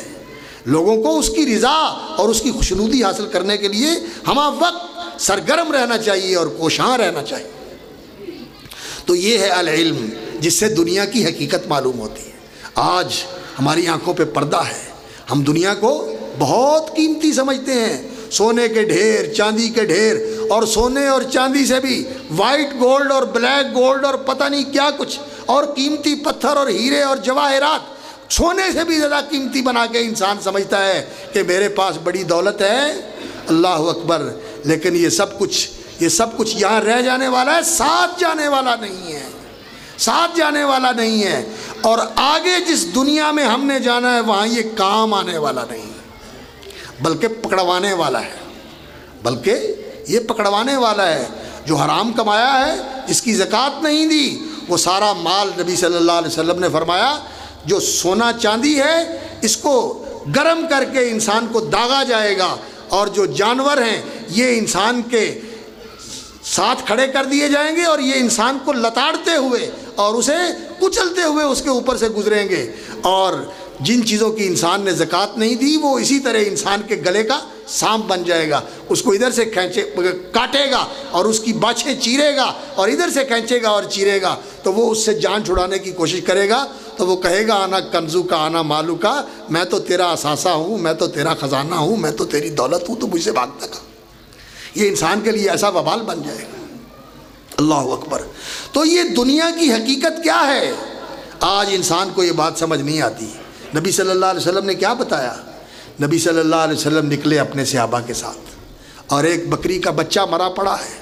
لوگوں کو اس کی رضا اور اس کی خوشنودی حاصل کرنے کے لیے ہمہ وقت سرگرم رہنا چاہیے اور کوشاں رہنا چاہیے۔ تو یہ ہے العلم، جس سے دنیا کی حقیقت معلوم ہوتی ہے۔ آج ہماری آنکھوں پہ پردہ ہے، ہم دنیا کو بہت قیمتی سمجھتے ہیں، سونے کے ڈھیر، چاندی کے ڈھیر، اور سونے اور چاندی سے بھی وائٹ گولڈ اور بلیک گولڈ اور پتہ نہیں کیا کچھ، اور قیمتی پتھر اور ہیرے اور جواہرات سونے سے بھی زیادہ قیمتی بنا کے انسان سمجھتا ہے کہ میرے پاس بڑی دولت ہے۔ اللہ اکبر! لیکن یہ سب کچھ یہاں رہ جانے والا ہے، ساتھ جانے والا نہیں ہے، ساتھ جانے والا نہیں ہے، اور آگے جس دنیا میں ہم نے جانا ہے وہاں یہ کام آنے والا نہیں ہے، بلکہ پکڑوانے والا ہے، بلکہ یہ پکڑوانے والا ہے۔ جو حرام کمایا ہے، جس کی زکوٰۃ نہیں دی، وہ سارا مال نبی صلی اللہ علیہ وسلم نے فرمایا جو سونا چاندی ہے اس کو گرم کر کے انسان کو داغا جائے گا، اور جو جانور ہیں یہ انسان کے ساتھ کھڑے کر دیے جائیں گے اور یہ انسان کو لتاڑتے ہوئے اور اسے کچلتے ہوئے اس کے اوپر سے گزریں گے، اور جن چیزوں کی انسان نے زکوٰۃ نہیں دی وہ اسی طرح انسان کے گلے کا سانپ بن جائے گا، اس کو ادھر سے کاٹے گا اور اس کی باچھیں چیرے گا، اور ادھر سے کھینچے گا اور چیرے گا، تو وہ اس سے جان چھڑانے کی کوشش کرے گا، تو وہ کہے گا آنا کنزو کا آنا مالو کا، میں تو تیرا اثاثہ ہوں، میں تو تیرا خزانہ ہوں، میں تو تیری دولت ہوں، تو مجھ سے بھاگتا کا۔ یہ انسان کے لیے ایسا وبال بن جائے گا۔ اللہ اکبر! تو یہ دنیا کی حقیقت کیا ہے؟ آج انسان کو یہ بات سمجھ نہیں آتی۔ نبی صلی اللہ علیہ وسلم نے کیا بتایا؟ نبی صلی اللہ علیہ وسلم نکلے اپنے صحابہ کے ساتھ اور ایک بکری کا بچہ مرا پڑا ہے،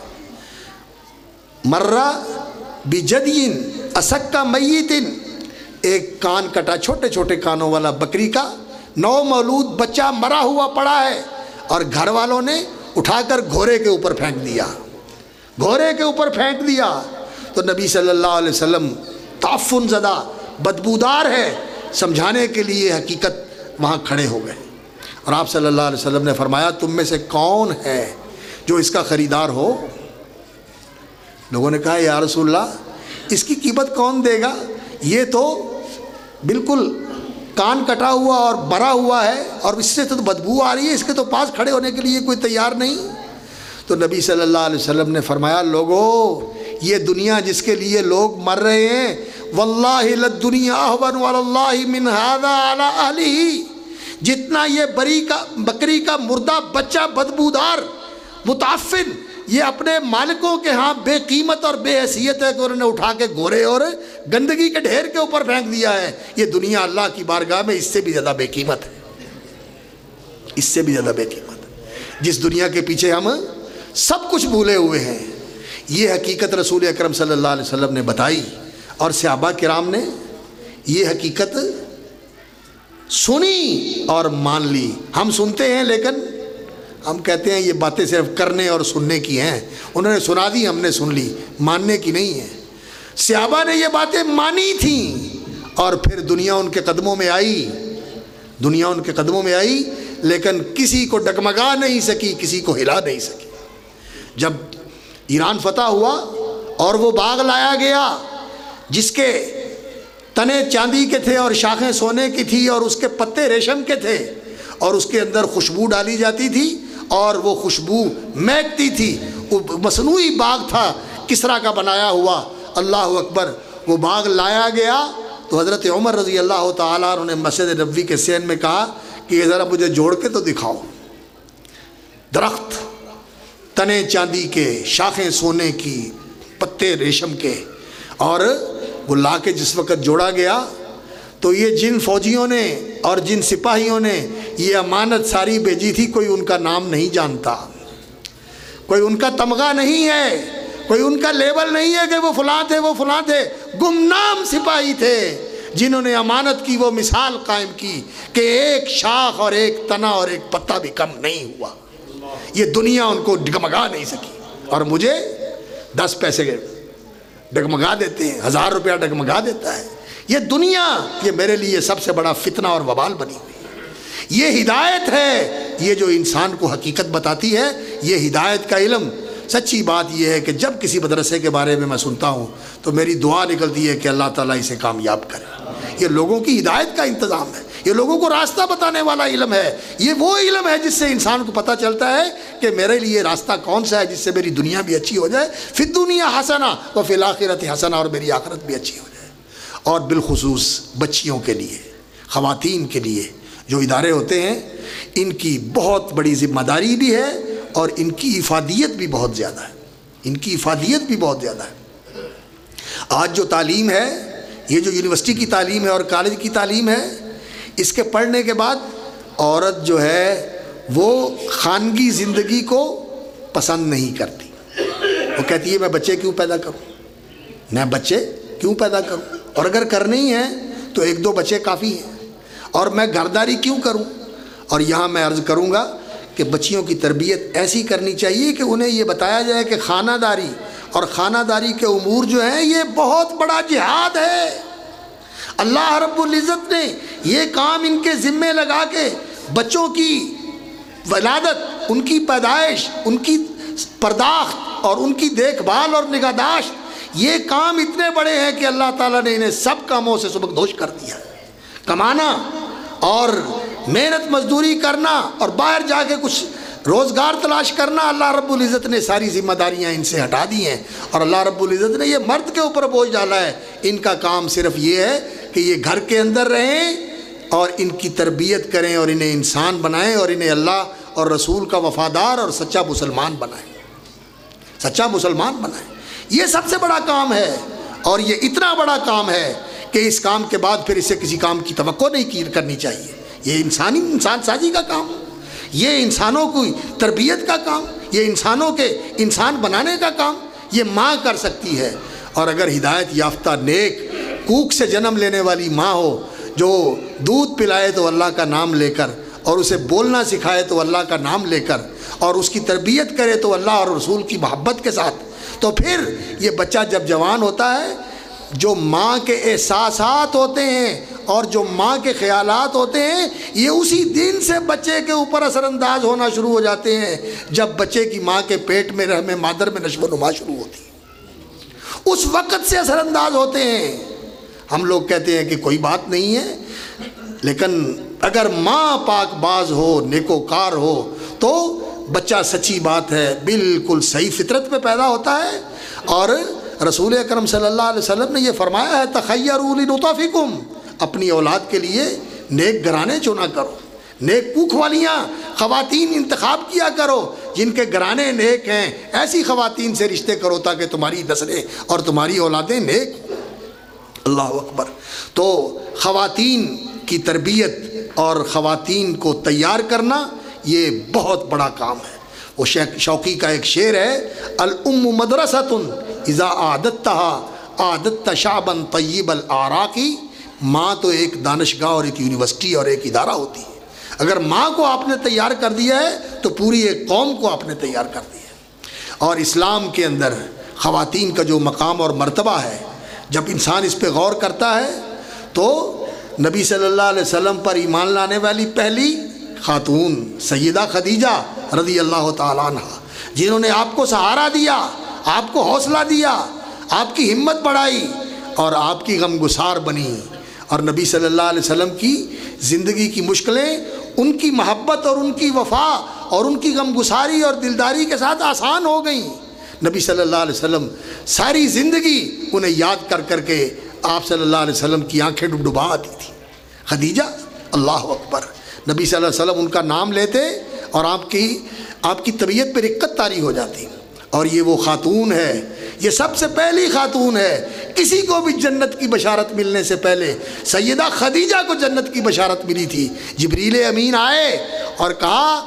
مرہ بجدین اسکا میتن، ایک کان کٹا چھوٹے چھوٹے کانوں والا بکری کا نو مولود بچہ مرا ہوا پڑا ہے، اور گھر والوں نے اٹھا کر گھوڑے کے اوپر پھینک دیا، گھوڑے کے اوپر پھینک دیا۔ تو نبی صلی اللہ علیہ وسلم تعفن زدہ، بدبودار ہے، سمجھانے کے لیے حقیقت وہاں کھڑے ہو گئے، اور آپ صلی اللہ علیہ وسلم نے فرمایا تم میں سے کون ہے جو اس کا خریدار ہو؟ لوگوں نے کہا یا رسول اللہ اس کی قیمت کون دے گا؟ یہ تو بالکل کان کٹا ہوا اور برا ہوا ہے اور اس سے تو بدبو آ رہی ہے، اس کے تو پاس کھڑے ہونے کے لیے کوئی تیار نہیں۔ تو نبی صلی اللہ علیہ وسلم نے فرمایا لوگو، یہ دنیا جس کے لیے لوگ مر رہے ہیں، واللہ للدنیا اہون علی اللہ من ھذا علی اہلہ، جتنا یہ بکری کا مردہ بچہ بدبودار متعفن یہ اپنے مالکوں کے ہاں بے قیمت اور بے حیثیت ہے کہ انہوں نے اٹھا کے گھوڑے اور گندگی کے ڈھیر کے اوپر پھینک دیا ہے، یہ دنیا اللہ کی بارگاہ میں اس سے بھی زیادہ بے قیمت ہے، اس سے بھی زیادہ بے قیمت ہے، جس دنیا کے پیچھے ہم سب کچھ بھولے ہوئے ہیں۔ یہ حقیقت رسول اکرم صلی اللہ علیہ وسلم نے بتائی، اور صحابہ کرام نے یہ حقیقت سنی اور مان لی۔ ہم سنتے ہیں لیکن ہم کہتے ہیں یہ باتیں صرف کرنے اور سننے کی ہیں، انہوں نے سنا دی، ہم نے سن لی، ماننے کی نہیں ہے۔ صحابہ نے یہ باتیں مانی تھیں اور پھر دنیا ان کے قدموں میں آئی، دنیا ان کے قدموں میں آئی، لیکن کسی کو ڈگمگا نہیں سکی، کسی کو ہلا نہیں سکی۔ جب ایران فتح ہوا اور وہ باغ لایا گیا جس کے تنے چاندی کے تھے اور شاخیں سونے کی تھی اور اس کے پتے ریشم کے تھے اور اس کے اندر خوشبو ڈالی جاتی تھی اور وہ خوشبو مہکتی تھی، وہ مصنوعی باغ تھا کسرا کا بنایا ہوا۔ اللہ اکبر! وہ باغ لایا گیا تو حضرت عمر رضی اللہ تعالیٰ عنہ نے مسجد نبوی کے صحن میں کہا کہ یہ ذرا مجھے جوڑ کے تو دکھاؤ، درخت تنے چاندی کے، شاخیں سونے کی، پتے ریشم کے، اور وہ لا کے جس وقت جوڑا گیا تو یہ جن فوجیوں نے اور جن سپاہیوں نے یہ امانت ساری بھیجی تھی کوئی ان کا نام نہیں جانتا، کوئی ان کا تمغہ نہیں ہے، کوئی ان کا لیبل نہیں ہے کہ وہ فلاں تھے وہ فلاں تھے، گمنام سپاہی تھے جنہوں نے امانت کی وہ مثال قائم کی کہ ایک شاخ اور ایک تنا اور ایک پتا بھی کم نہیں ہوا، یہ دنیا ان کو ڈگمگا نہیں سکی۔ اور مجھے 10 پیسے ڈگمگا دیتے ہیں، 1000 روپیہ ڈگمگا دیتا ہے، یہ دنیا یہ میرے لیے سب سے بڑا فتنہ اور وبال بنی ہوئی۔ یہ ہدایت ہے، یہ جو انسان کو حقیقت بتاتی ہے، یہ ہدایت کا علم۔ سچی بات یہ ہے کہ جب کسی مدرسے کے بارے میں سنتا ہوں تو میری دعا نکلتی ہے کہ اللہ تعالیٰ اسے کامیاب کرے۔ یہ لوگوں کی ہدایت کا انتظام ہے، یہ لوگوں کو راستہ بتانے والا علم ہے، یہ وہ علم ہے جس سے انسان کو پتہ چلتا ہے کہ میرے لیے راستہ کون سا ہے جس سے میری دنیا بھی اچھی ہو جائے، فی الدنیا حسنہ و فی الآخرۃ حسنہ، اور میری آخرت بھی اچھی ہو جائے۔ اور بالخصوص بچیوں کے لیے، خواتین کے لیے جو ادارے ہوتے ہیں، ان کی بہت بڑی ذمہ داری بھی ہے اور ان کی افادیت بھی بہت زیادہ ہے، ان کی افادیت بھی بہت زیادہ ہے۔ آج جو تعلیم ہے، یہ جو یونیورسٹی کی تعلیم ہے اور کالج کی تعلیم ہے، اس کے پڑھنے کے بعد عورت جو ہے وہ خانگی زندگی کو پسند نہیں کرتی۔ وہ کہتی ہے میں بچے کیوں پیدا کروں، میں بچے کیوں پیدا کروں، اور اگر کرنے ہی ہیں تو 1-2 بچے کافی ہیں، اور میں گھرداری کیوں کروں۔ اور یہاں میں عرض کروں گا کہ بچیوں کی تربیت ایسی کرنی چاہیے کہ انہیں یہ بتایا جائے کہ خانہ داری اور خانہ داری کے امور جو ہیں یہ بہت بڑا جہاد ہے۔ اللہ رب العزت نے یہ کام ان کے ذمے لگا کے بچوں کی ولادت، ان کی پیدائش، ان کی پرداخت اور ان کی دیکھ بھال اور نگہداشت، یہ کام اتنے بڑے ہیں کہ اللہ تعالیٰ نے انہیں سب کاموں سے سبکدوش کر دیا ہے۔ کمانا اور محنت مزدوری کرنا اور باہر جا کے کچھ روزگار تلاش کرنا، اللہ رب العزت نے ساری ذمہ داریاں ان سے ہٹا دی ہیں، اور اللہ رب العزت نے یہ مرد کے اوپر بوجھ ڈالا ہے۔ ان کا کام صرف یہ ہے کہ یہ گھر کے اندر رہیں اور ان کی تربیت کریں اور انہیں انسان بنائیں اور انہیں اللہ اور رسول کا وفادار اور سچا مسلمان بنائیں، سچا مسلمان بنائیں۔ یہ سب سے بڑا کام ہے، اور یہ اتنا بڑا کام ہے کہ اس کام کے بعد پھر اسے کسی کام کی توقع نہیں کرنی چاہیے۔ یہ انسان سازی کا کام، یہ انسانوں کی تربیت کا کام، یہ انسانوں کے انسان بنانے کا کام یہ ماں کر سکتی ہے۔ اور اگر ہدایت یافتہ نیک کوکھ سے جنم لینے والی ماں ہو جو دودھ پلائے تو اللہ کا نام لے کر، اور اسے بولنا سکھائے تو اللہ کا نام لے کر، اور اس کی تربیت کرے تو اللہ اور رسول کی محبت کے ساتھ، تو پھر یہ بچہ جب جوان ہوتا ہے، جو ماں کے احساسات ہوتے ہیں اور جو ماں کے خیالات ہوتے ہیں، یہ اسی دن سے بچے کے اوپر اثر انداز ہونا شروع ہو جاتے ہیں جب بچے کی ماں کے پیٹ میں رحم مادر میں نشو و نما شروع ہوتی ہے، اس وقت سے اثر انداز ہوتے ہیں۔ ہم لوگ کہتے ہیں کہ کوئی بات نہیں ہے، لیکن اگر ماں پاک باز ہو، نیکوکار ہو، تو بچہ سچی بات ہے بالکل صحیح فطرت میں پیدا ہوتا ہے۔ اور رسول اکرم صلی اللہ علیہ وسلم نے یہ فرمایا ہے، تخیروا لنطفکم، اپنی اولاد کے لیے نیک گھرانے چنا کرو، نیک کوکھ والیاں خواتین انتخاب کیا کرو جن کے گھرانے نیک ہیں، ایسی خواتین سے رشتے کرو تاکہ تمہاری نسلیں اور تمہاری اولادیں نیک ہوں۔ اللہ اکبر۔ تو خواتین کی تربیت اور خواتین کو تیار کرنا یہ بہت بڑا کام ہے۔ وہ شوقی کا ایک شعر ہے، الام مدرسۃ اذا اعددتها اعددت شعبا طیب الاعراق، ماں تو ایک دانشگاہ اور ایک یونیورسٹی اور ایک ادارہ ہوتی ہے۔ اگر ماں کو آپ نے تیار کر دیا ہے تو پوری ایک قوم کو آپ نے تیار کر دیا ہے۔ اور اسلام کے اندر خواتین کا جو مقام اور مرتبہ ہے، جب انسان اس پہ غور کرتا ہے تو نبی صلی اللہ علیہ وسلم پر ایمان لانے والی پہلی خاتون سیدہ خدیجہ رضی اللہ تعالیٰ عنہ، جنہوں نے آپ کو سہارا دیا، آپ کو حوصلہ دیا، آپ کی ہمت بڑھائی اور آپ کی غمگسار بنی، اور نبی صلی اللہ علیہ وسلم کی زندگی کی مشکلیں ان کی محبت اور ان کی وفا اور ان کی غمگساری اور دلداری کے ساتھ آسان ہو گئیں۔ نبی صلی اللہ علیہ وسلم ساری زندگی انہیں یاد کر کر کے آپ صلی اللہ علیہ وسلم کی آنکھیں ڈبڈبا آتی تھی۔ خدیجہ، اللہ اکبر، نبی صلی اللہ علیہ وسلم ان کا نام لیتے اور آپ کی طبیعت پہ رقت طاری ہو جاتی۔ اور یہ وہ خاتون ہے، یہ سب سے پہلی خاتون ہے، کسی کو بھی جنت کی بشارت ملنے سے پہلے سیدہ خدیجہ کو جنت کی بشارت ملی تھی۔ جبریل امین آئے اور کہا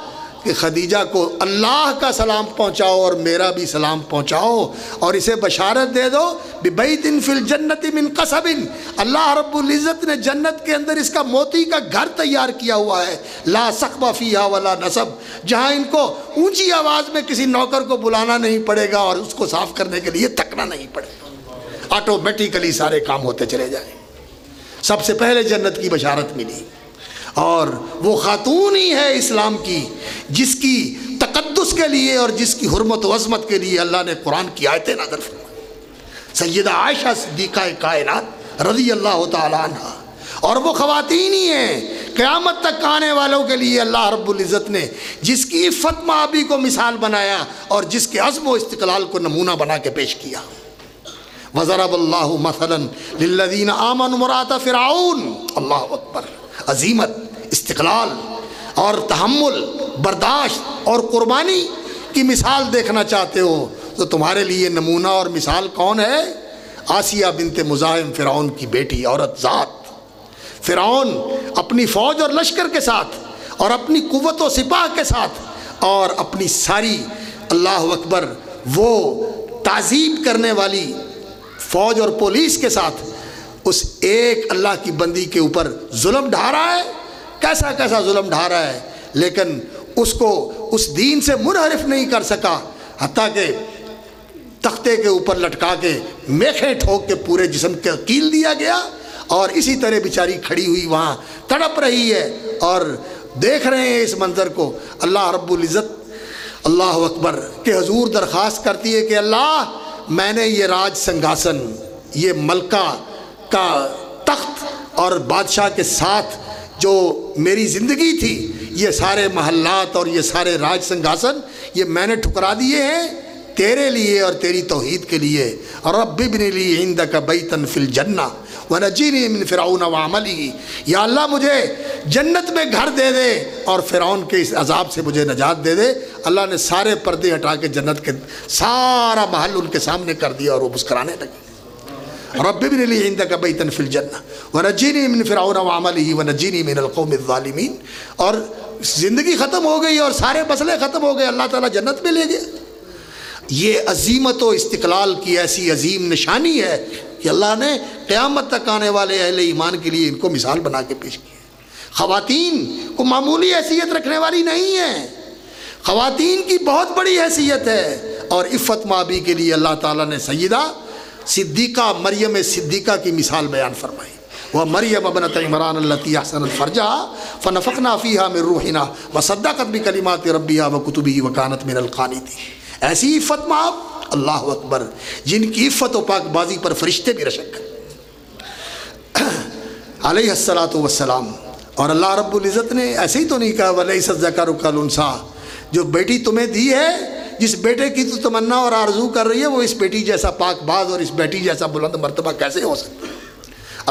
کہ خدیجہ کو اللہ کا سلام پہنچاؤ اور میرا بھی سلام پہنچاؤ، اور اسے بشارت دے دو بِبَيْتٍ فِي الْجَنَّةِ مِنْ قَصَبٍ، اللہ رب العزت نے جنت کے اندر اس کا موتی کا گھر تیار کیا ہوا ہے، لا صخب فیہا ولا نصب، جہاں ان کو اونچی آواز میں کسی نوکر کو بلانا نہیں پڑے گا اور اس کو صاف کرنے کے لیے تھکنا نہیں پڑے گا، آٹومیٹیکلی سارے کام ہوتے چلے جائیں۔ سب سے پہلے جنت کی بشارت ملی، اور وہ خاتون ہی ہے اسلام کی جس کی تقدس کے لیے اور جس کی حرمت و عظمت کے لیے اللہ نے قرآن کی آیتیں نازل فرمائیں، سیدہ عائشہ صدیقہ کائنات رضی اللہ تعالی عنہ، اور وہ خواتین ہی ہیں قیامت تک آنے والوں کے لیے اللہ رب العزت نے جس کی عفت مآبی کو مثال بنایا اور جس کے عزم و استقلال کو نمونہ بنا کے پیش کیا۔ وَضَرَبَ اللَّهُ مَثَلًا لِلَّذِينَ آمَنُوا امْرَأَتَ فِرْعَوْنَ، اللہ اکبر، عظیمت، استقلال اور تحمل، برداشت اور قربانی کی مثال دیکھنا چاہتے ہو تو تمہارے لیے نمونہ اور مثال کون ہے؟ آسیہ بنت مزاحم، فرعون کی بیٹی، عورت ذات۔ فرعون اپنی فوج اور لشکر کے ساتھ اور اپنی قوت و سپاہ کے ساتھ اور اپنی ساری اللہ اکبر وہ تعذیب کرنے والی فوج اور پولیس کے ساتھ اس ایک اللہ کی بندی کے اوپر ظلم ڈھا رہا ہے، کیسا کیسا ظلم ڈھا رہا ہے، لیکن اس کو اس دین سے منحرف نہیں کر سکا، حتیٰ کہ تختے کے اوپر لٹکا کے میخیں ٹھوک کے پورے جسم کے کیل دیا گیا، اور اسی طرح بیچاری کھڑی ہوئی وہاں تڑپ رہی ہے اور دیکھ رہے ہیں اس منظر کو۔ اللہ رب العزت اللہ اکبر کہ حضور درخواست کرتی ہے کہ اللہ میں نے یہ راج سنگھاسن، یہ ملکہ کا تخت اور بادشاہ کے ساتھ جو میری زندگی تھی، یہ سارے محلات اور یہ سارے راج سنگھاسن یہ میں نے ٹھکرا دیے ہیں تیرے لیے اور تیری توحید کے لیے۔ رب ابن لی عندک بیتا فی الجنہ ونجینی من فرعون وعملہ، یا اللہ مجھے جنت میں گھر دے دے اور فرعون کے اس عذاب سے مجھے نجات دے دے۔ اللہ نے سارے پردے ہٹا کے جنت کے سارا محل ان کے سامنے کر دیا اور وہ مسکرانے لگے۔ رب ابن لی عندک بیتا فی الجنہ ونجینی من فرعون وعملہ ونجینی من القوم الظالمین، اور زندگی ختم ہو گئی اور سارے مسئلے ختم ہو گئے، اللہ تعالیٰ جنت میں لے گیا۔ یہ عظیمت و استقلال کی ایسی عظیم نشانی ہے کہ اللہ نے قیامت تک آنے والے اہل ایمان کے لیے ان کو مثال بنا کے پیش کی ہے۔ خواتین کو معمولی حیثیت رکھنے والی نہیں ہے، خواتین کی بہت بڑی حیثیت ہے، اور عفت مآبی کے لیے اللہ تعالیٰ نے سیدہ صدیقہ مریم صدیقہ کی مثال بیان فرمائی۔ وَمَرْيَمَ ابْنَتَ عِمْرَانَ الَّتِي أَحْصَنَتْ فَرْجَهَا فَنَفَخْنَا فِيهَا مِنْ رُوحِنَا وَصَدَّقَتْ بِكَلِمَاتِ رَبِّهَا وَكُتُبِهِ وَكَانَتْ مِنَ الْقَانِتِينَ۔ ایسی عفت مآب، اللہ اکبر، جن کی عفت و پاک بازی پر فرشتے بھی رشک علیہ الصلاۃ والسلام۔ اور اللہ رب العزت نے ایسے ہی تو نہیں کہا وَلَيْسَ الذَّكَرُ كَالْأُنثىٰ، جو بیٹی تمہیں دی ہے، جس بیٹے کی تو تمنا اور آرزو کر رہی ہے، وہ اس بیٹی جیسا پاک باز اور اس بیٹی جیسا بلند مرتبہ کیسے ہو سکتا ہے؟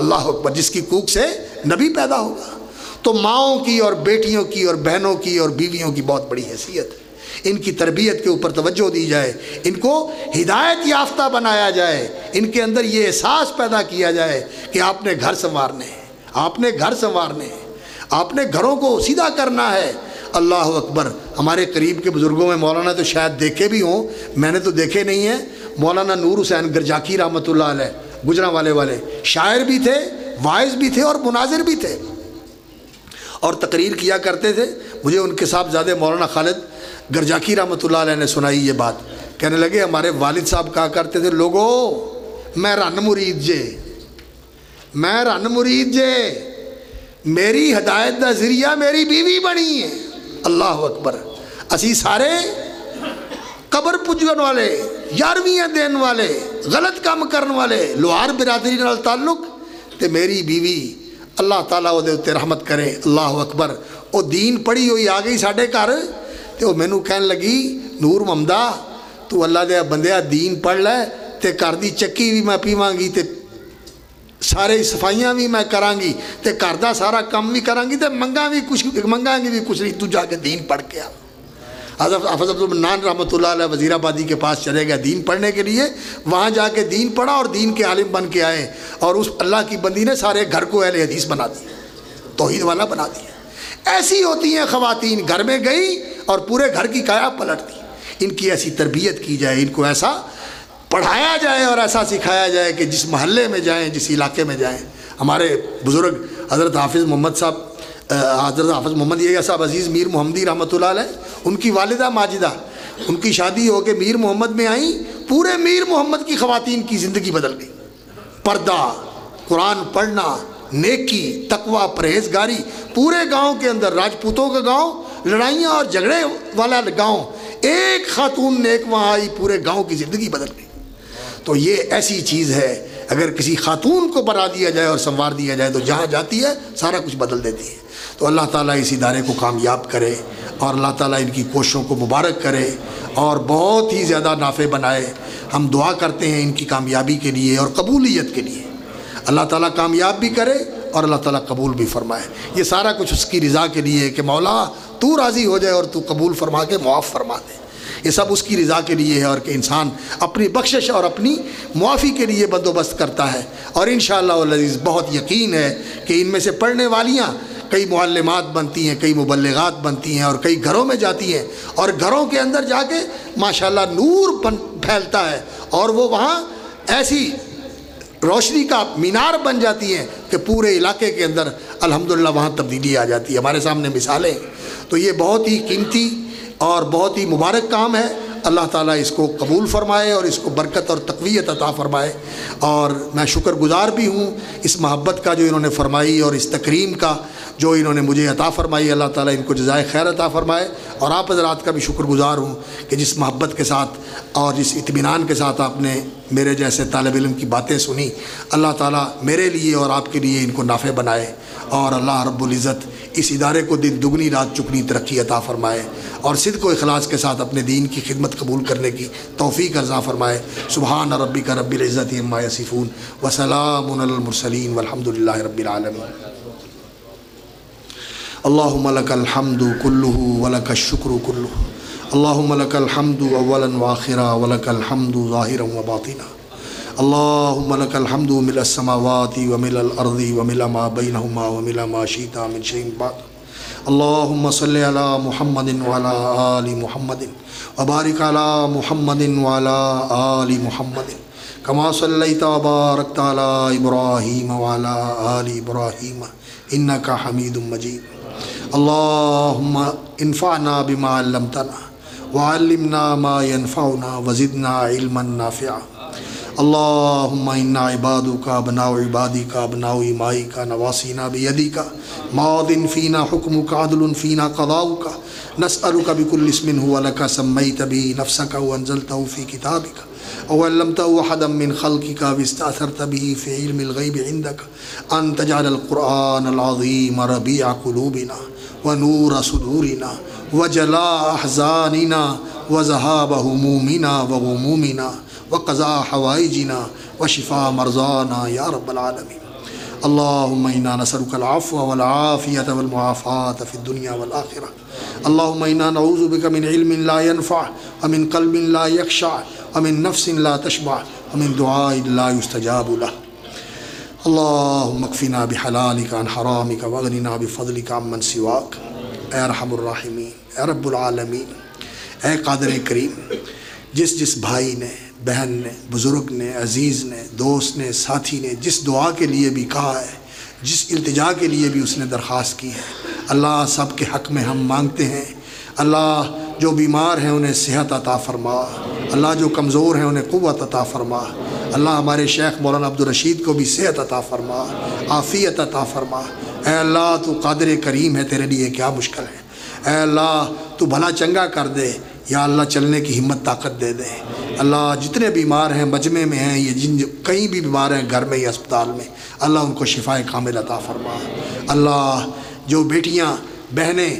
اللہ اکبر، جس کی کوکھ سے نبی پیدا ہوگا۔ تو ماؤں کی اور بیٹیوں کی اور بہنوں کی اور بیویوں کی بہت بڑی حیثیت ہے، ان کی تربیت کے اوپر توجہ دی جائے، ان کو ہدایت یافتہ بنایا جائے، ان کے اندر یہ احساس پیدا کیا جائے کہ آپ نے گھر سنوارنے ہیں، آپ نے گھر سنوارنے ہیں، آپ نے گھروں کو سیدھا کرنا ہے۔ اللہ اکبر، ہمارے قریب کے بزرگوں میں مولانا تو شاید دیکھے بھی ہوں، میں نے تو دیکھے نہیں ہیں، مولانا نور حسین گرجاکی رحمۃ اللہ علیہ، گجرانوالے والے شاعر بھی تھے، واعظ بھی تھے اور مناظر بھی تھے، اور تقریر کیا کرتے تھے۔ مجھے ان کے صاحبزادے مولانا خالد گرجاکی رحمۃ اللہ علیہ نے سنائی یہ بات، کہنے لگے ہمارے والد صاحب کہا کرتے تھے، لوگو میں رن مرید جے، میں رن مرید جے، میری ہدایت دا ذریعہ میری بیوی بنی ہے۔ اللہ اکبر، اسی سارے قبر پجن والے، یارویاں دین والے، غلط کام کرن والے، لوہار برادری نال تعلق، تے میری بیوی اللہ تعالیٰ وہ دے اتے رحمت کرے۔ اللہ اکبر، وہ دین پڑھی ہوئی آ گئی ساڈے گھر، تے وہ مینوں کہن لگی، نور محمدہ تو اللہ دے بندیا دین پڑھ لے تے گھر دی چکی بھی میں پیواں گی تے سارے صفائیاں بھی میں کراں گی تے گھر دا سارا کام بھی کراں گی تے منگاں گی بھی کچھ نہیں، تو جا کے دین پڑھ کے آ۔ حضرت حافظ عبد المنان رحمۃ اللہ علیہ وزیر آبادی کے پاس چلے گئے دین پڑھنے کے لیے، وہاں جا کے دین پڑھا اور دین کے عالم بن کے آئے، اور اس اللہ کی بندی نے سارے گھر کو اہل حدیث بنا دیا، توحید والا بنا دیا۔ ایسی ہوتی ہیں خواتین، گھر میں گئی اور پورے گھر کی کایا پلٹ دی۔ ان کی ایسی تربیت کی جائے، ان کو ایسا پڑھایا جائے اور ایسا سکھایا جائے کہ جس محلے میں جائیں، جس علاقے میں جائیں۔ ہمارے بزرگ حضرت حافظ محمد صاحب، حضرت حافظ محمد یہ صاحب عزیز میر محمدی رحمۃ اللہ علیہ، ان کی والدہ ماجدہ، ان کی شادی ہو کے میر محمد میں آئیں، پورے میر محمد کی خواتین کی زندگی بدل گئی۔ پردہ، قرآن پڑھنا، نیکی، تقوی، پرہیزگاری، پورے گاؤں کے اندر، راجپوتوں کا گاؤں، لڑائیاں اور جھگڑے والا گاؤں، ایک خاتون نیک وہاں آئی، پورے گاؤں کی زندگی بدل گئی۔ تو یہ ایسی چیز ہے، اگر کسی خاتون کو بنا دیا جائے اور سنوار دیا جائے تو جہاں جاتی ہے سارا کچھ بدل دیتی ہے۔ تو اللہ تعالیٰ اس ادارے کو کامیاب کرے اور اللہ تعالیٰ ان کی کوششوں کو مبارک کرے اور بہت ہی زیادہ نافع بنائے۔ ہم دعا کرتے ہیں ان کی کامیابی کے لیے اور قبولیت کے لیے، اللہ تعالیٰ کامیاب بھی کرے اور اللہ تعالیٰ قبول بھی فرمائے۔ یہ سارا کچھ اس کی رضا کے لیے کہ مولا تو راضی ہو جائے اور تو قبول فرما کے معاف فرما دے، یہ سب اس کی رضا کے لیے ہے، اور کہ انسان اپنی بخشش اور اپنی معافی کے لیے بندوبست کرتا ہے۔ اور انشاءاللہ العزیز بہت یقین ہے کہ ان میں سے پڑھنے والیاں کئی معلمات بنتی ہیں، کئی مبلغات بنتی ہیں، اور کئی گھروں میں جاتی ہیں، اور گھروں کے اندر جا کے ماشاءاللہ نور پھیلتا ہے، اور وہ وہاں ایسی روشنی کا مینار بن جاتی ہیں کہ پورے علاقے کے اندر الحمدللہ وہاں تبدیلی آ جاتی ہے۔ ہمارے سامنے مثالیں ہیں۔ تو یہ بہت ہی قیمتی اور بہت ہی مبارک کام ہے۔ اللہ تعالیٰ اس کو قبول فرمائے اور اس کو برکت اور تقویت عطا فرمائے۔ اور میں شکر گزار بھی ہوں اس محبت کا جو انہوں نے فرمائی، اور اس تکریم کا جو انہوں نے مجھے عطا فرمائی۔ اللہ تعالیٰ ان کو جزائے خیر عطا فرمائے۔ اور آپ حضرات کا بھی شکر گزار ہوں کہ جس محبت کے ساتھ اور جس اطمینان کے ساتھ آپ نے میرے جیسے طالب علم کی باتیں سنی، اللہ تعالیٰ میرے لیے اور آپ کے لیے ان کو نافع بنائے، اور اللہ رب العزت اس ادارے کو دن دگنی رات چگنی ترقی عطا فرمائے، اور صدق و اخلاص کے ساتھ اپنے دین کی خدمت قبول کرنے کی توفیق عطا فرمائے۔ سبحان ربک رب العزت عما یصفون وسلام علی المرسلین والحمد للہ رب العالمین۔ اللہم لک الحمد کلہ ولک الشکر کلہ، اللہم لک الحمد اولا وآخرا ولک الحمد ظاہرا وباطنا، اللہم لک الحمد ملء السماوات وملء الارض وملء ما بینہما وملء ما شئت من شیء بعد، اللہم صلی علی محمد وعلی آل محمد وبارک علی محمد وعلی آل محمد کما صلیت وبارکت علی ابراہیم وعلی آل ابراہیم انک حمید مجید۔ اللہم انفعنا بما علمتنا وعلمنا ما ينفعنا وزدنا علما نافعا۔ اللہم انا عبادک ابناء عبادک ابناء امائک نواسینا بیدک ماض فینا حکمک عدل فینا قضاؤک نسألک بکل اسم هو لک سمیت به نفسک وانزلته فی کتابک او علمته احدا من خلقك واستأثرت به في علم الغیب عندك ان تجعل القرآن العظیم ربیع قلوبنا ونور صدورنا وجلاء احزاننا وذهاب همومنا وغمومنا وقضاء حوائجنا وشفاء مرضانا یا رب العالمین۔ اللہم انا نسألک العفو والعافیة والمعافاة في الدنيا والآخرة۔ اللہم انا نعوذ بک من علم لا ينفع ومن قلب لا يخشع ومن نفس لا تشبع ومن دعاء لا يستجاب له۔ اللہم اکفنا بحلالک عن حرامک واغننا بفضلک عمن سواک۔ اے ارحم الراحمین، اے رب العالمین، اے قادر کریم، جس بھائی نے، بہن نے، بزرگ نے، عزیز نے، دوست نے، ساتھی نے جس دعا کے لیے بھی کہا ہے، جس التجا کے لیے بھی اس نے درخواست کی ہے، اللہ سب کے حق میں ہم مانگتے ہیں۔ اللہ جو بیمار ہیں انہیں صحت عطا فرما، اللہ جو کمزور ہیں انہیں قوت عطا فرما، اللہ ہمارے شیخ مولانا عبدالرشید کو بھی صحت عطا فرما، عافیت عطا فرما۔ اے اللہ تو قادر کریم ہے، تیرے لیے کیا مشکل ہے۔ اے اللہ تو بھلا چنگا کر دے، یا اللہ چلنے کی ہمت طاقت دے دے۔ اللہ جتنے بیمار ہیں مجمع میں ہیں، یہ جن کہیں بھی بیمار ہیں گھر میں یا اسپتال میں، اللہ ان کو شفائے کامل عطا فرما۔ اللہ جو بیٹیاں، بہنیں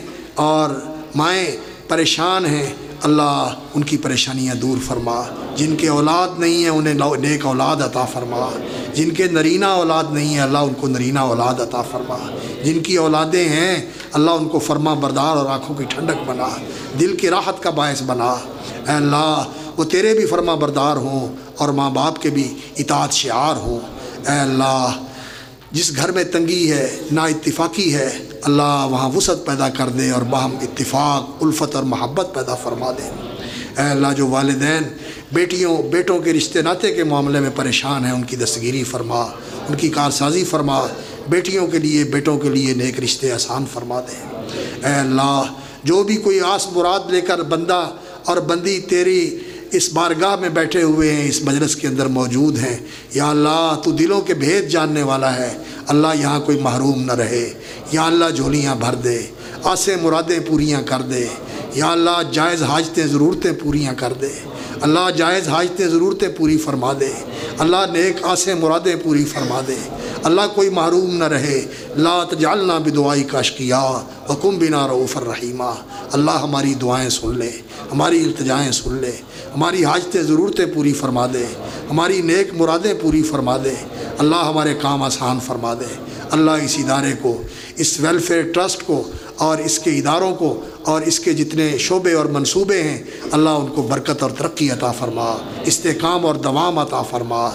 اور مائیں پریشان ہیں، اللہ ان کی پریشانیاں دور فرما۔ جن کے اولاد نہیں ہیں انہیں نیک اولاد عطا فرما، جن کے نرینہ اولاد نہیں ہے اللہ ان کو نرینہ اولاد عطا فرما، جن کی اولادیں ہیں اللہ ان کو فرما بردار اور آنکھوں کی ٹھنڈک بنا، دل کی راحت کا باعث بنا۔ اے اللہ وہ تیرے بھی فرما بردار ہوں اور ماں باپ کے بھی اطاعت شعار ہوں۔ اے اللہ جس گھر میں تنگی ہے، نا اتفاقی ہے، اللہ وہاں وسعت پیدا کر دے اور باہم اتفاق، الفت اور محبت پیدا فرما دے۔ اے اللہ جو والدین بیٹیوں بیٹوں کے رشتے ناطے کے معاملے میں پریشان ہیں، ان کی دستگیری فرما، ان کی کارسازی فرما، بیٹیوں کے لیے بیٹوں کے لیے نیک رشتے آسان فرما دے۔ اے اللہ جو بھی کوئی آس مراد لے کر بندہ اور بندی تیری اس بارگاہ میں بیٹھے ہوئے ہیں، اس مجلس کے اندر موجود ہیں، یا اللہ تو دلوں کے بھید جاننے والا ہے، اللہ یہاں کوئی محروم نہ رہے، یا اللہ جھولیاں بھر دے، آسیں مرادیں پوریاں کر دے، یا اللہ جائز حاجتیں ضرورتیں پوریاں کر دے، اللہ جائز حاجتیں ضرورتیں پوری فرما دے، اللہ نیک آسیں مرادیں پوری فرما دے، اللہ کوئی محروم نہ رہے۔ لا تجعلنا بدعائک اشقیاء وکن بنا رؤوفا رحیما۔ اللہ ہماری دعائیں سن لے، ہماری التجائیں سن لے، ہماری حاجتیں ضرورتیں پوری فرما دے، ہماری نیک مرادیں پوری فرما دے، اللہ ہمارے کام آسان فرما دے۔ اللہ اس ادارے کو، اس ویلفیئر ٹرسٹ کو اور اس کے اداروں کو اور اس کے جتنے شعبے اور منصوبے ہیں، اللہ ان کو برکت اور ترقی عطا فرما، استحکام اور دوام عطا فرما۔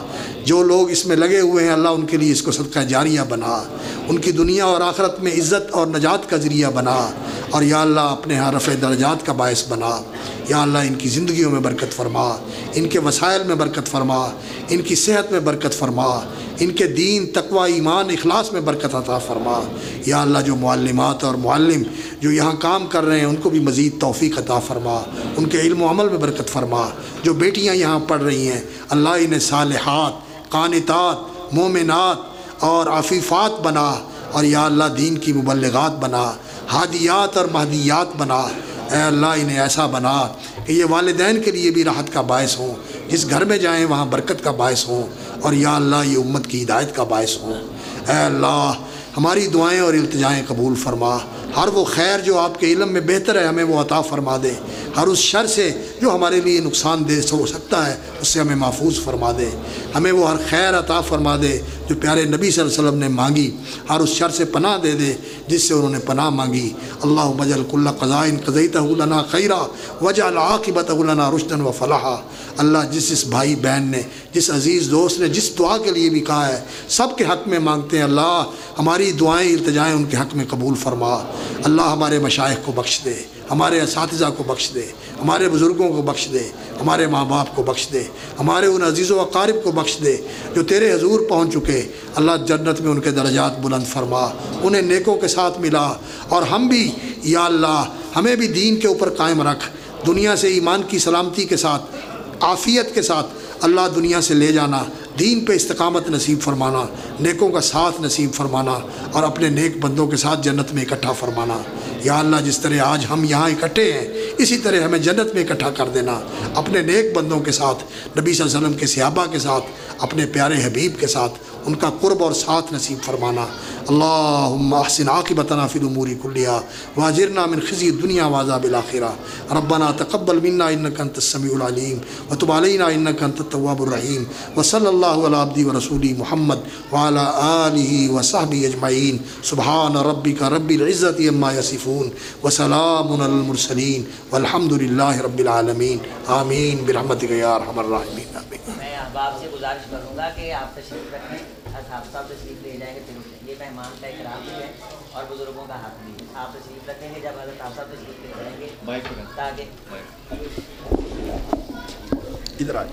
جو لوگ اس میں لگے ہوئے ہیں، اللہ ان کے لیے اس کو صدقہ جاریہ بنا، ان کی دنیا اور آخرت میں عزت اور نجات کا ذریعہ بنا، اور یا اللہ اپنے ہاں رفع درجات کا باعث بنا۔ یا اللہ ان کی زندگیوں میں برکت فرما، ان کے وسائل میں برکت فرما، ان کی صحت میں برکت فرما، ان کے دین، تقوی، ایمان، اخلاص میں برکت عطا فرما۔ یا اللہ جو معلمات اور معلم جو یہاں کام کر رہے ہیں، ان کو بھی مزید توفیق عطا فرما، ان کے علم و عمل میں برکت فرما۔ جو بیٹیاں یہاں پڑھ رہی ہیں، اللہ انہیں صالحات، قانتات، مومنات اور عفیفات بنا، اور یا اللہ دین کی مبلغات بنا، ہادیات اور مہدیات بنا۔ اے اللہ انہیں ایسا بنا کہ یہ والدین کے لیے بھی راحت کا باعث ہوں، جس گھر میں جائیں وہاں برکت کا باعث ہوں، اور یا اللہ یہ امت کی ہدایت کا باعث ہوں۔ اے اللہ ہماری دعائیں اور التجائیں قبول فرما۔ ہر وہ خیر جو آپ کے علم میں بہتر ہے ہمیں وہ عطا فرما دے، ہر اس شر سے جو ہمارے لیے نقصان دہ ہو سکتا ہے اس سے ہمیں محفوظ فرما دے، ہمیں وہ ہر خیر عطا فرما دے جو پیارے نبی صلی اللہ علیہ وسلم نے مانگی، ہر اس شر سے پناہ دے دے جس سے انہوں نے پناہ مانگی۔ اللہم اجعل کل قضاء قضیتہ لنا خیرا واجعل عاقبتہ لنا رشدا وفلاحا۔ اللہ جس بھائی بہن نے، جس عزیز دوست نے جس دعا کے لیے بھی کہا ہے، سب کے حق میں مانگتے ہیں، اللہ ہماری دعائیں التجائیں ان کے حق میں قبول فرما۔ اللہ ہمارے مشائخ کو بخش دے، ہمارے اساتذہ کو بخش دے، ہمارے بزرگوں کو بخش دے، ہمارے ماں باپ کو بخش دے، ہمارے ان عزیز و اقارب کو بخش دے جو تیرے حضور پہنچ چکے۔ اللہ جنت میں ان کے درجات بلند فرما، انہیں نیکوں کے ساتھ ملا، اور ہم بھی یا اللہ ہمیں بھی دین کے اوپر قائم رکھ، دنیا سے ایمان کی سلامتی کے ساتھ، عافیت کے ساتھ اللہ دنیا سے لے جانا، دین پہ استقامت نصیب فرمانا، نیکوں کا ساتھ نصیب فرمانا، اور اپنے نیک بندوں کے ساتھ جنت میں اکٹھا فرمانا۔ یا اللہ جس طرح آج ہم یہاں اکٹھے ہیں، اسی طرح ہمیں جنت میں اکٹھا کر دینا، اپنے نیک بندوں کے ساتھ، نبی صلی اللہ علیہ وسلم کے صحابہ کے ساتھ، اپنے پیارے حبیب کے ساتھ، ان کا قرب اور ساتھ نصیب فرمانا۔ اللہم احسن عاقبتنا فی الامور کلیہا واجرنا من خزی الدنیا وعذاب الآخرہ۔ ربنا تقبل منا انک انت السمیع العلیم وتب علینا انک انت التواب الرحیم، وصلی اللہ علی عبدہ ورسولہ محمد وعلی آلہ وصحبہ اجمعین۔ سبحان ربک رب العزۃ عما یصفون وسلام علی المرسلین والحمد للہ رب العالمین۔ آمین برحمتک یا ارحم الراحمین۔ میں احباب سے گزارش کروں گا کہ آپ تشریف رکھیں، صاحب تشریف لے جائیں گے، یہ مہمان کا اکرام بھی ہے اور بزرگوں کا حق بھی ہے۔ آپ تشریف رکھیں گے جب حضرت صاحب تشریف لے جائیں گے تاکہ ادھر آئیں۔